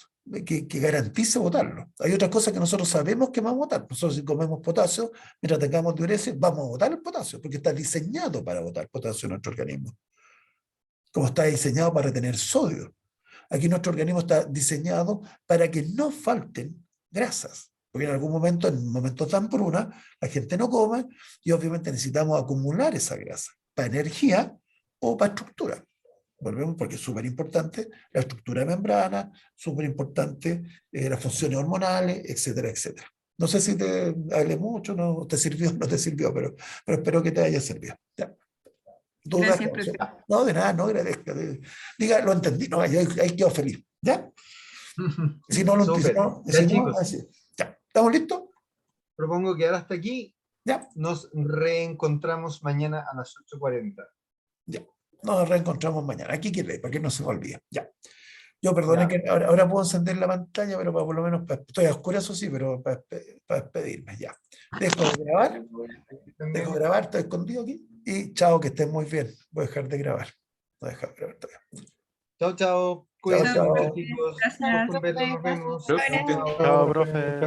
que garantice botarlo. Hay otras cosas que nosotros sabemos que vamos a botar. Nosotros, si comemos potasio, mientras tengamos diuresis, vamos a botar el potasio, porque está diseñado para botar potasio en nuestro organismo, como está diseñado para retener sodio. Aquí nuestro organismo está diseñado para que no falten grasas, porque en algún momento, en momentos de hambruna, la gente no come, y obviamente necesitamos acumular esa grasa para energía o para estructura. Volvemos porque es súper importante la estructura de membrana, súper importante las funciones hormonales, etcétera, etcétera. No sé si te hablé mucho, no te sirvió, no te sirvió, pero espero que te haya servido. ¿Ya? ¿Dudas? gracias, profe. No, de nada, no agradezca. Diga, lo entendí, no, ahí quedo feliz. ¿Ya? Si no lo entiendo, Súper. Ya, si no, chicos, así. ¿Ya? ¿Estamos listos? propongo quedar hasta aquí. ¿Ya? Nos reencontramos mañana a las 8:40. Ya. Nos reencontramos mañana. Aquí quedé, para que no se me olvide. Ya. Yo perdone Ya. que ahora puedo encender la pantalla, pero por lo menos estoy a oscuras, eso sí, pero para despedirme ya. Dejo de grabar, estoy escondido aquí. Y chao, que estén muy bien. Voy a dejar de grabar. Voy a dejar de grabar todavía. Chao, chao. Cuídense chao. mucho, chicos. Gracias. Nos vemos. Profe. Chao. Chao, profe.